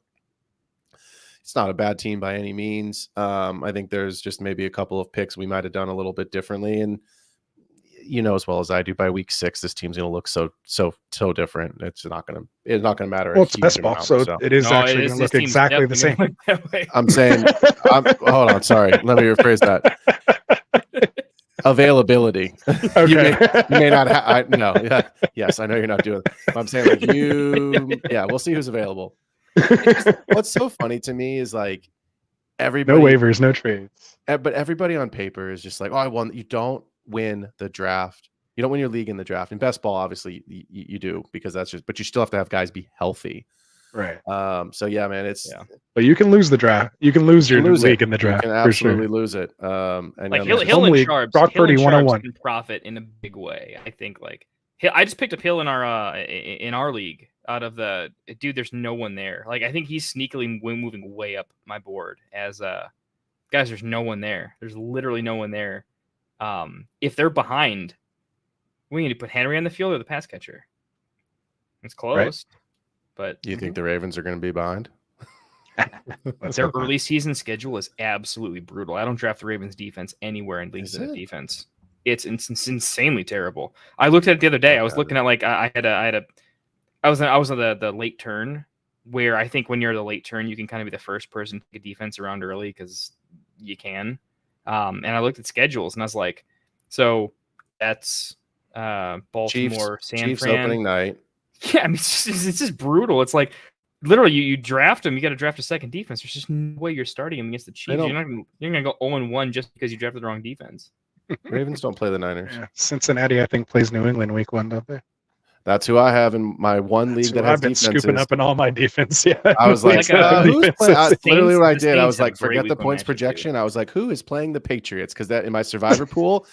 it's not a bad team by any means. I think there's just maybe a couple of picks we might have done a little bit differently. And as well as I do, by week 6, this team's going to look so different. It's not going to matter. Well, it's best ball, so it is actually going to look exactly the same. I'm saying, hold on, sorry. Let me rephrase that. Availability. Okay. you may not no. Yeah. Yes, I know you're not doing it. I'm saying we'll see who's available. What's so funny to me is like everybody. No waivers, no trades. But everybody on paper is just like, I won. You don't win the draft. You don't win your league in the draft. In best ball, obviously you do, because that's just, but you still have to have guys be healthy. Right. So yeah, man, but you can lose the draft. You can lose your league in the draft. You can absolutely lose it. And like Hill and Sharps, Brock Purdy 101 can profit in a big way. I think like I just picked up Hill in our league out of the dude. There's no one there. Like I think he's sneakily moving way up my board as guys. There's no one there. There's literally no one there. If they're behind, we need to put Henry on the field or the pass catcher. It's close, right. But do you think the Ravens are going to be behind? Their early season schedule is absolutely brutal. I don't draft the Ravens defense anywhere in leagues of defense. It's insanely terrible. I looked at it the other day. I was looking at like I was on the late turn, where I think when you're the late turn, you can kind of be the first person to get defense around early because you can. And I looked at schedules and I was like, so that's Baltimore, San Fran opening night. Yeah, I mean, it's just brutal. It's like literally you draft them, you got to draft a second defense. There's just no way you're starting them against the Chiefs. You're gonna go 0-1 just because you drafted the wrong defense. Ravens don't play the Niners. Yeah. Cincinnati, I think, plays New England week 1, don't they? That's who I have in my one league that has I've been defenses. scooping up in all my defense. Yeah, I was like, who's playing? Literally what I did. I was like, forget the points projection. projection. I was like, who is playing the Patriots? Because that in my survivor pool,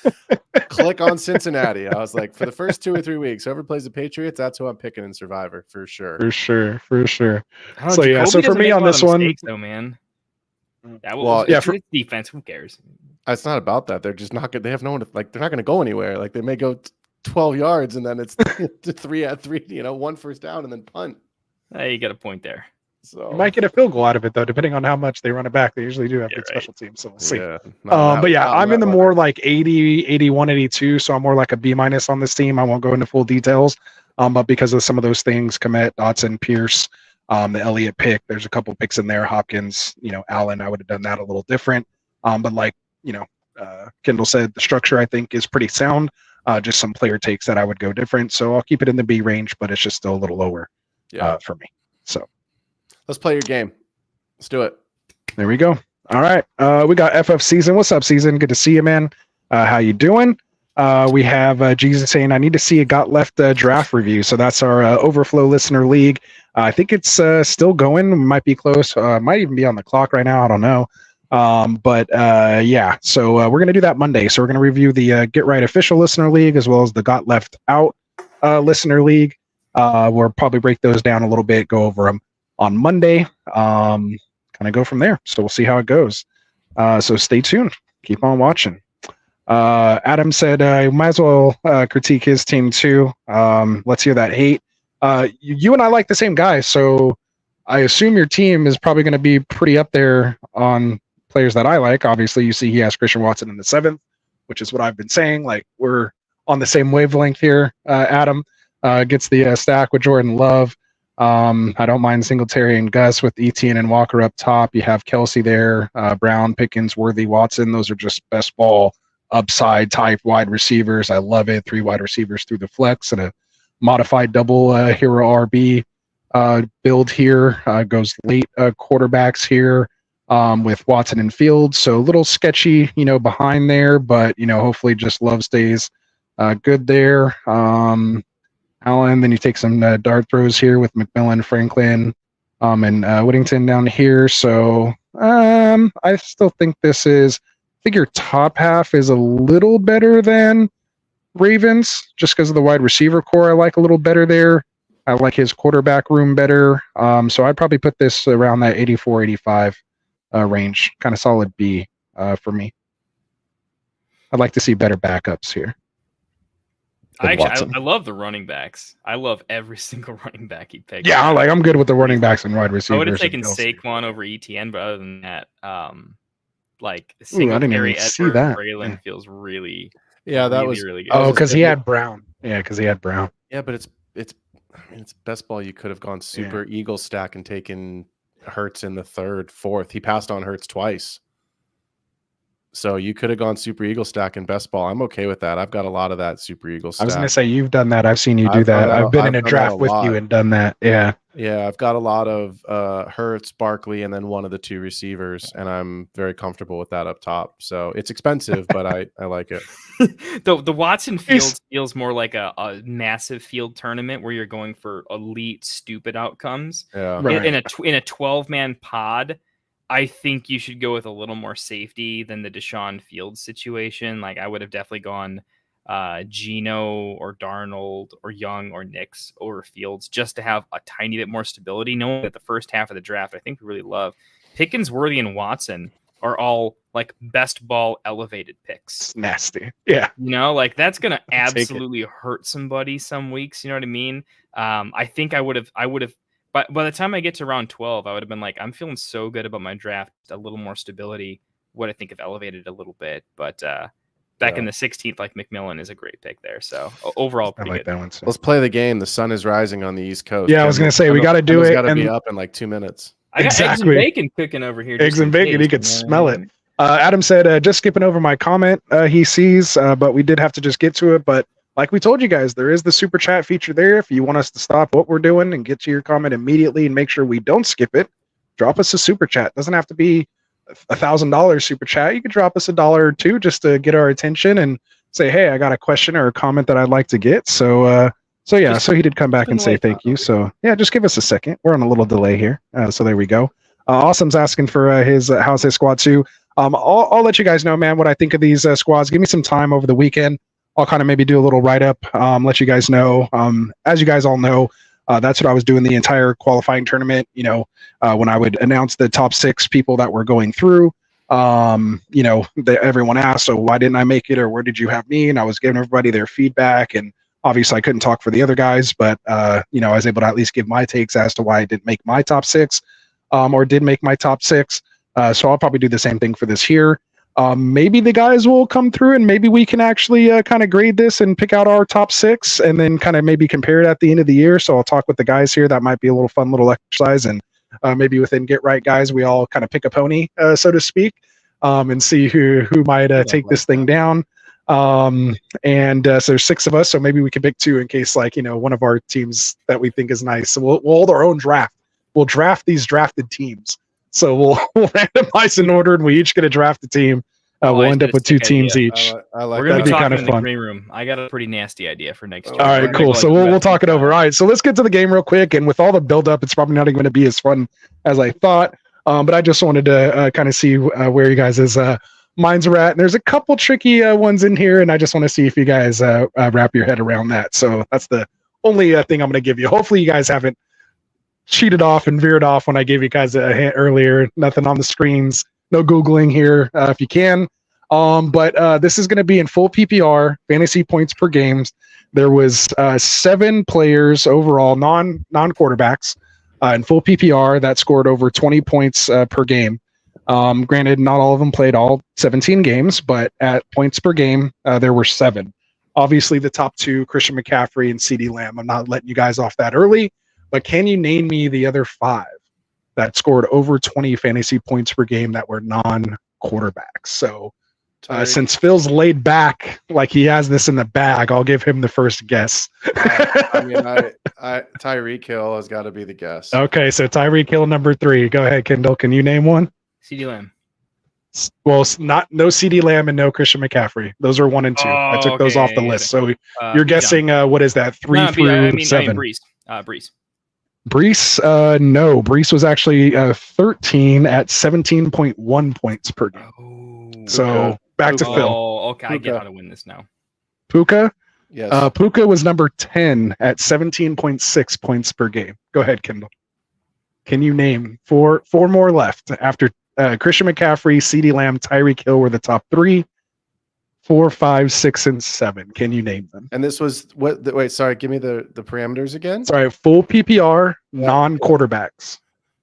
click on Cincinnati. I was like, for the first 2 or 3 weeks, whoever plays the Patriots, that's who I'm picking in survivor for sure. For sure. So yeah, so for me on this one, though, man. For defense, who cares? It's not about that. They're just not good. They have no one. They're not going to go anywhere. Like they may go 12 yards and then it's 3 at 3, 1 first down and then punt. Hey, you got a point there. So you might get a field goal out of it though, depending on how much they run it back. They usually do have good special teams, so we'll see. Yeah, but yeah, I'm in the more like 80, 81, 82, so I'm more like a B- on this team. I won't go into full details, but because of some of those things, Komet, Dotson, Pierce, the Elliott pick, there's a couple picks in there. Hopkins, Allen, I would have done that a little different. But like Kendall said, the structure I think is pretty sound. Just some player takes that I would go different. So I'll keep it in the B range, but it's just still a little lower for me. So let's play your game. Let's do it. There we go. All right. We got FF Season. What's up, Season? Good to see you, man. How you doing? We have Jesus saying, I need to see a Got Left draft review. So that's our Overflow Listener League. I think it's still going. Might be close. Might even be on the clock right now. I don't know. Yeah, so we're going to do that Monday. So we're going to review the Get Right Official Listener League as well as the Got Left Out Listener League. We'll probably break those down a little bit, go over them. on Monday. Kind of go from there. So we'll see how it goes. So stay tuned. Keep on watching. Adam said, I might as well critique his team too. Let's hear that hate. You and I like the same guy, so I assume your team is probably going to be pretty up there on players that I like. Obviously, you see he has Christian Watson in the 7th, which is what I've been saying. Like, we're on the same wavelength here. Adam gets the stack with Jordan Love. I don't mind Singletary and Gus with Etienne and Walker up top. You have Kelsey there, Brown, Pickens, Worthy, Watson. Those are just best ball upside type wide receivers. I love it. 3 wide receivers through the flex and a modified double hero RB build here. Goes late quarterbacks here with Watson and Fields. So a little sketchy, behind there, but, hopefully just Love stays good there. Allen, then you take some dart throws here with McMillan, Franklin, and Whittington down here. So I still think this is, I think your top half is a little better than Ravens, just because of the wide receiver core I like a little better there. I like his quarterback room better. So I'd probably put this around that 84, 85 range. Kind of solid B for me. I'd like to see better backups here. I love the running backs. I love every single running back he picked. Yeah, I'm good with the running backs and wide receivers. I would have taken Saquon over ETN, but other than that, like I didn't even see that. Braylon feels really, that really, was really good. Oh, because he had Brown. Yeah, because he had Brown. Yeah, but it's best ball. You could have gone super Eagle stack and taken Hurts in the 3rd, 4th. He passed on Hurts twice. So you could have gone Super Eagle stack and best ball. I'm okay with that. I've got a lot of that Super Eagle stack. I was going to say, you've done that. I've seen you do that. I've been in a draft with you and done that. Yeah. Yeah, I've got a lot of Hurts, Barkley, and then one of the 2 receivers, and I'm very comfortable with that up top. So it's expensive, but I like it. The Watson Fields feels more like a massive field tournament where you're going for elite, stupid outcomes. Yeah. Right. In a 12-man pod, I think you should go with a little more safety than the Deshaun Fields situation. Like, I would have definitely gone Geno or Darnold or Young or Nix over Fields just to have a tiny bit more stability, knowing that the first half of the draft, I think we really love. Pickens, Worthy, and Watson are all like best ball elevated picks. It's nasty. Yeah. Like that's going to absolutely hurt somebody some weeks. You know what I mean? I think I would have, but by the time I get to round 12, I would have been like, I'm feeling so good about my draft. A little more stability would I think have elevated a little bit, but back in the 16th, like McMillan is a great pick there. So overall, pretty good. That one too. Let's play the game. The sun is rising on the East Coast. Yeah, I was going to say, we got to do it. Got to be up in like 2 minutes. I got eggs and bacon cooking over here. Eggs and bacon, he could smell it. Adam said, just skipping over my comment he sees, but we did have to just get to it. But like we told you guys, there is the super chat feature there. If you want us to stop what we're doing and get to your comment immediately and make sure we don't skip it, drop us a super chat. It doesn't have to be $1,000 super chat. You could drop us $1 or $2 just to get our attention and say, hey, I got a question or a comment that I'd like to get. So he did come back and say thank you. So yeah, just give us a second. We're on a little delay here. So there we go. Awesome's asking for his how's his squad too. I'll let you guys know, man, what I think of these squads. Give me some time over the weekend. I'll kind of maybe do a little write-up, let you guys know. As you guys all know, that's what I was doing the entire qualifying tournament, when I would announce the top 6 people that were going through. Everyone asked, so why didn't I make it, or where did you have me? And I was giving everybody their feedback, and obviously I couldn't talk for the other guys, but I was able to at least give my takes as to why I didn't make my top 6, or did make my top 6. So I'll probably do the same thing for this here. Maybe the guys will come through and maybe we can actually kind of grade this and pick out our top 6 and then kind of maybe compare it at the end of the year. So I'll talk with the guys here. That might be a little fun little exercise. And maybe within Get Right Guys, we all kind of pick a pony, so to speak, and see who might take this thing down. So there's 6 of us. So maybe we can pick 2 in case one of our teams that we think is nice. So we'll hold our own draft. We'll draft these drafted teams. So we'll randomize in order, and we each get a drafted team. We'll end up with 2 teams each. I like We're gonna that. be That'd be kind talking of in the fun. green room. I got a pretty nasty idea for next year. All right, cool. So we'll talk it over. All right, so let's get to the game real quick. And with all the build-up, it's probably not even going to be as fun as I thought. But I just wanted to kind of see where you guys' minds are at. And there's a couple tricky ones in here, and I just want to see if you guys wrap your head around that. So that's the only thing I'm going to give you. Hopefully you guys haven't cheated off and veered off when I gave you guys a hint earlier. Nothing on the screens. No Googling here if you can. But this is going to be in full PPR, fantasy points per games. There was 7 players overall, non-quarterbacks, in full PPR that scored over 20 points per game. Granted, not all of them played all 17 games, but at points per game, there were 7. Obviously, the top 2, Christian McCaffrey and CeeDee Lamb. I'm not letting you guys off that early, but can you name me the other 5 that scored over 20 fantasy points per game that were non-quarterbacks? So since Phil's laid back like he has this in the bag, I'll give him the first guess. Tyreek Hill has got to be the guess. Okay, so Tyreek Hill number 3. Go ahead, Kendall. Can you name one? CeeDee Lamb. Well, no CeeDee Lamb and no Christian McCaffrey. Those are 1 and 2. I took those off the list. So you're guessing what is that? 3 through 7. Brees. Brees, no. Brees was actually 13 at 17.1 points per game. Oh, so back to Phil. Oh, okay. I get how to win this now. Puka? Yes. Puka was number 10 at 17.6 points per game. Go ahead, Kendall. Can you name four more left after Christian McCaffrey, CeeDee Lamb, Tyreek Hill were the top 3, 4, 5, 6, and 7. Can you name them? And this was what? Wait, sorry. Give me the parameters again. Sorry, full PPR, non-quarterbacks.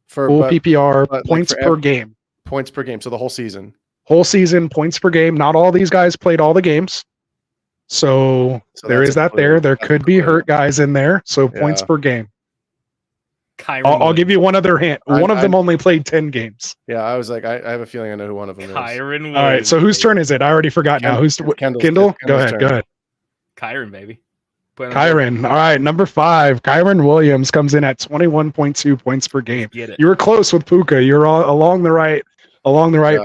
Full PPR, points per game. Points per game. So the whole season. Whole season, points per game. Not all these guys played all the games. So there is that there. There could be hurt guys in there. So points per game. I'll give you one other hint. One of them only played 10 games. Yeah, I was like, I have a feeling I know who one of them is. Kyron. All right, so whose turn is it? I already forgot now. Who's Kendall? Go ahead. Kyron, baby. Kyron. All right, number 5. Kyron Williams comes in at 21.2 points per game. You were close with Puka. You're all along the right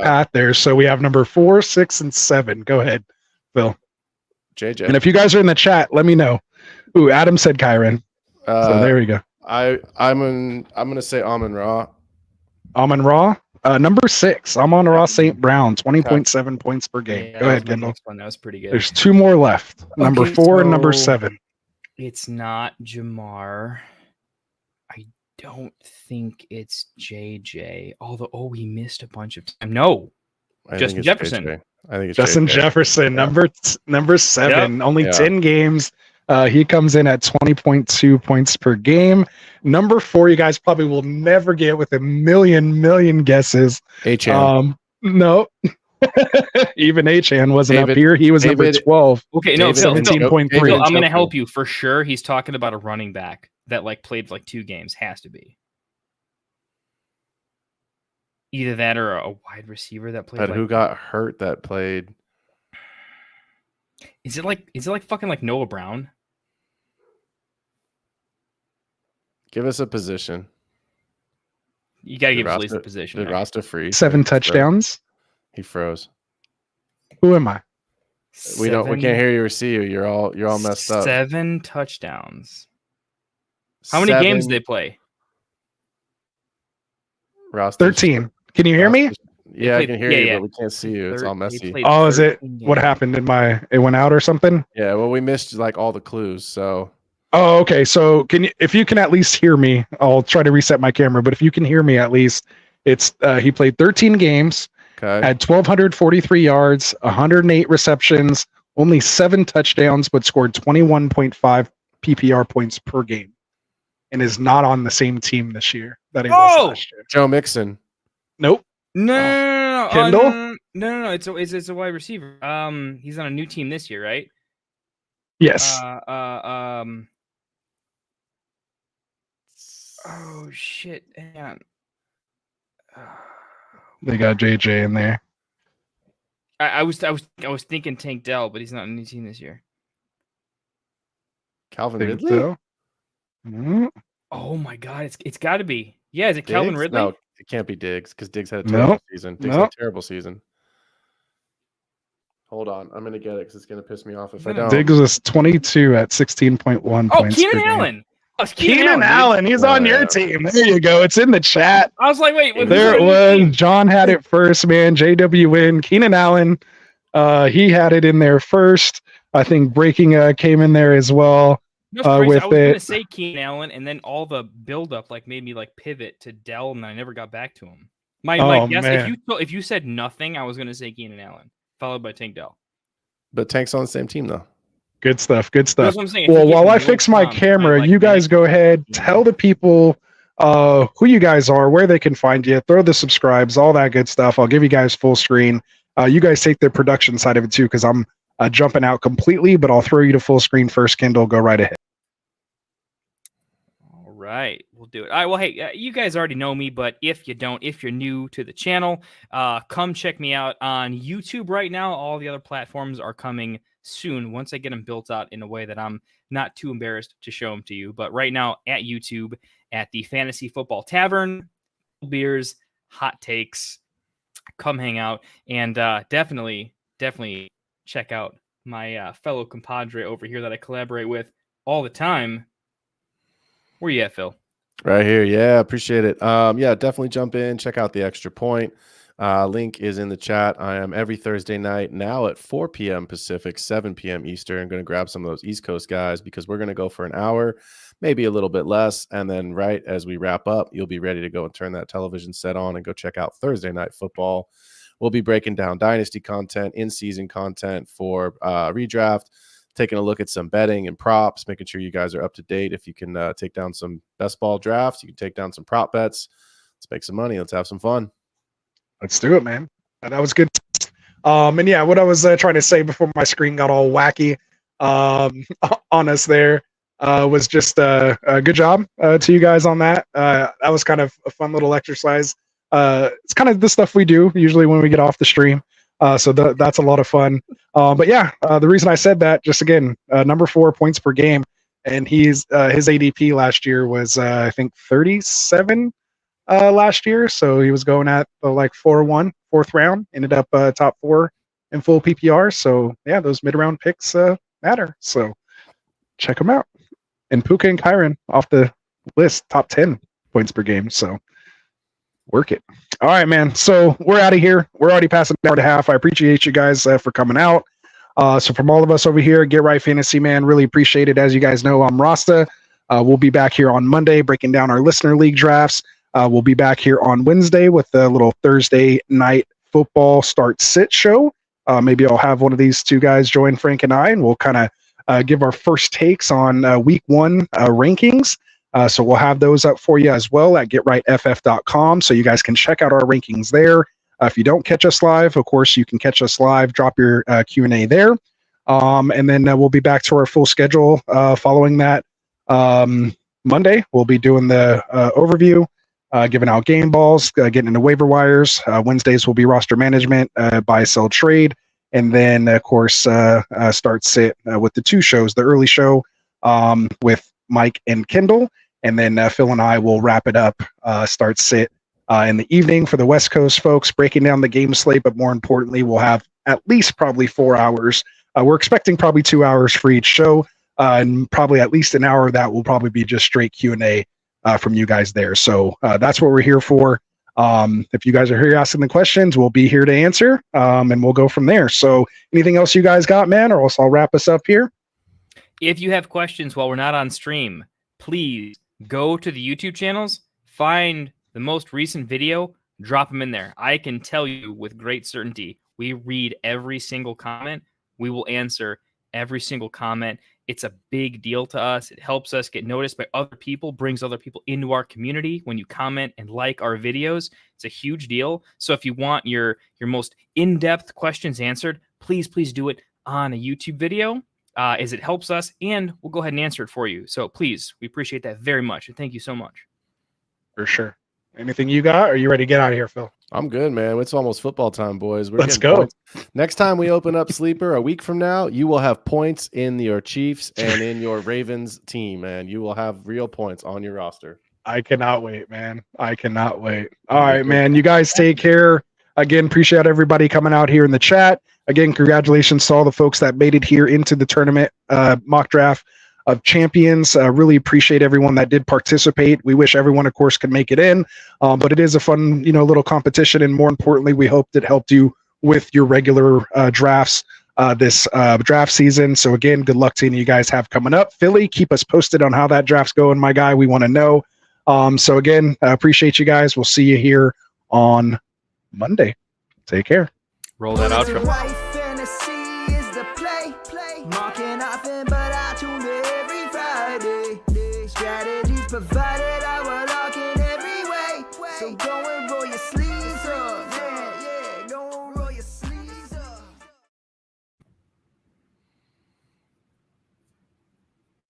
path there. So we have number 4, 6, and 7. Go ahead, Phil. JJ. And if you guys are in the chat, let me know. Ooh, Adam said Kyron. So there we go. I'm gonna say Amon-Ra. Amon-Ra, number 6. Amon-Ra St. Brown, 20.7 points per game. Yeah, go ahead, Kendall. That was pretty good. There's 2 more left. Number 4 and number 7. It's not Jamar. I don't think it's JJ. Although, he missed a bunch of time. No, Justin Jefferson. JJ. I think it's Justin Jefferson, number 7. Only 10 games. He comes in at 20.2 points per game. Number 4, you guys probably will never get with a million guesses. H-An. No. Even H-An wasn't up here. He was number 12. Okay, no, 17.3. I'm going to help you for sure. He's talking about a running back that played 2 games. Has to be. Either that or a wide receiver that played. But who got hurt that played? Is it fucking Noah Brown? Give us a position. You gotta give us at least a position. Did Rasta freeze? 7 touchdowns. He froze. Who am I? We can't hear you or see you. You're all messed up. 7 touchdowns. How many games did they play? Rasta. 13. Can you hear me? Yeah, I can hear you, but we can't see you. It's all messy. Oh, is it? What happened? It went out or something? Yeah, well, we missed all the clues, so. Oh, okay. So if you can at least hear me, I'll try to reset my camera. But if you can hear me at least, it's he played 13 games, had 1,243 yards, 108 receptions, only 7 touchdowns, but scored 21.5 PPR points per game, and is not on the same team this year that he was last year. Joe Mixon. Nope. No. Kendall? No. It's a wide receiver. He's on a new team this year, right? Yes. Oh shit! Hang on. They got JJ in there. I was thinking Tank Dell, but he's not on a new team this year. Calvin Ridley. Mm-hmm. Oh my god! It's got to be. Yeah, is it Calvin Diggs? Ridley? No, it can't be Diggs because Diggs had a terrible season. Diggs had a terrible season. Hold on, I'm gonna get it because it's gonna piss me off if I don't. Diggs was 22 at 16.1 points. Keenan Allen. Keenan Allen, he's on your team. There you go. It's in the chat. I was like, wait. There it was. John had it first, man. JWN. Keenan Allen, he had it in there first. I think Breaking came in there as well. No, crazy. with I was going to it. say Keenan Allen, and then all the buildup made me pivot to Dell, and I never got back to him. My guess, man. if you said nothing, I was going to say Keenan Allen, followed by Tank Dell. But Tank's on the same team though. Good stuff. Good stuff. That's what I'm saying. If Well, you give while me I one fix my prompt, camera, you guys go ahead, tell the people who you guys are, where they can find you, throw the subscribes, all that good stuff. I'll give you guys full screen. You guys take the production side of it too, because I'm jumping out completely, but I'll throw you to full screen first, Kindle. Go right ahead. All right, we'll do it. All right, well, hey, you guys already know me, but if you don't, if you're new to the channel, come check me out on YouTube right now. All the other platforms are coming soon once I get them built out in a way that I'm not too embarrassed to show them to you. But right now at YouTube, at the Fantasy Football Tavern, beers, hot takes, come hang out, and definitely check out my fellow compadre over here that I collaborate with all the time. Where you at, Phil? Right here. Yeah, appreciate it. Yeah, definitely jump in, check out the Extra Point. Link is in the chat. I am every Thursday night now at 4 p.m. Pacific, 7 p.m. Eastern. I'm going to grab some of those East Coast guys because we're going to go for an hour, maybe a little bit less. And then right as we wrap up, you'll be ready to go and turn that television set on and go check out Thursday Night Football. We'll be breaking down Dynasty content, in-season content for Redraft, taking a look at some betting and props, making sure you guys are up to date. If you can take down some best ball drafts, you can take down some prop bets. Let's make some money. Let's have some fun. Let's do it, man. That was good. And yeah, what I was trying to say before my screen got all wacky on us there was just a good job to you guys on that. That was kind of a fun little exercise. It's kind of the stuff we do usually when we get off the stream. So that's a lot of fun. But yeah, the reason I said that, just again, number 4 points per game, and his ADP last year was I think 37 last year. So he was going at like 4-1, fourth round, ended up top 4 in full PPR. So yeah, those mid-round picks matter. So check them out. And Puka and Kyron off the list, top 10 points per game. So work it. All right, man. So we're out of here. We're already past an hour and a half. I appreciate you guys for coming out. So from all of us over here, Get Right Fantasy, man, really appreciate it. As you guys know, I'm Rasta. We'll be back here on Monday breaking down our listener league drafts. We'll be back here on Wednesday with a little Thursday night football start sit show. Maybe I'll have one of these two guys join Frank and I, and we'll kind of give our first takes on week 1 rankings. So we'll have those up for you as well at getrightff.com. So you guys can check out our rankings there. If you don't catch us live, of course, you can catch us live. Drop your Q&A there. And then we'll be back to our full schedule following that. Monday, we'll be doing the overview, giving out game balls, getting into waiver wires. Wednesdays will be roster management, buy, sell, trade. And then, of course, start sit with the 2 shows, the early show with Mike and Kendall. And then Phil and I will wrap it up, start sit in the evening for the West Coast folks, breaking down the game slate. But more importantly, we'll have at least probably 4 hours. We're expecting probably 2 hours for each show, and probably at least an hour of that will probably be just straight Q&A from you guys there. So that's what we're here for. If you guys are here asking the questions, we'll be here to answer, and we'll go from there. So anything else you guys got, man, or else I'll wrap us up here? If you have questions while we're not on stream, please go to the YouTube channels, find the most recent video, drop them in there. I can tell you with great certainty, we read every single comment. We will answer every single comment. It's a big deal to us. It helps us get noticed by other people, brings other people into our community. When you comment and like our videos, it's a huge deal. So if you want your most in-depth questions answered, please do it on a YouTube video, as it helps us, and we'll go ahead and answer it for you. So please, we appreciate that very much, and thank you so much. For sure. Anything you got? Or are you ready to get out of here, Phil? I'm good, man. It's almost football time, boys. Let's go. Points. Next time we open up Sleeper a week from now, you will have points in your Chiefs and in your Ravens team, man. You will have real points on your roster. I cannot wait, man. I cannot wait. All right, man. You guys take care. Again, appreciate everybody coming out here in the chat. Again, congratulations to all the folks that made it here into the tournament mock draft of champions. Really appreciate everyone that did participate. We wish everyone, of course, could make it in, but it is a fun, little competition. And more importantly, we hope it helped you with your regular drafts this draft season. So again, good luck to any of you guys have coming up. Philly, keep us posted on how that draft's going, my guy. We want to know. So again, I appreciate you guys. We'll see you here on Monday. Take care. Roll that outro. White fantasy is the play. Marking nothing, but I tune in every Friday. Strategies provided, I will lock in every way. So go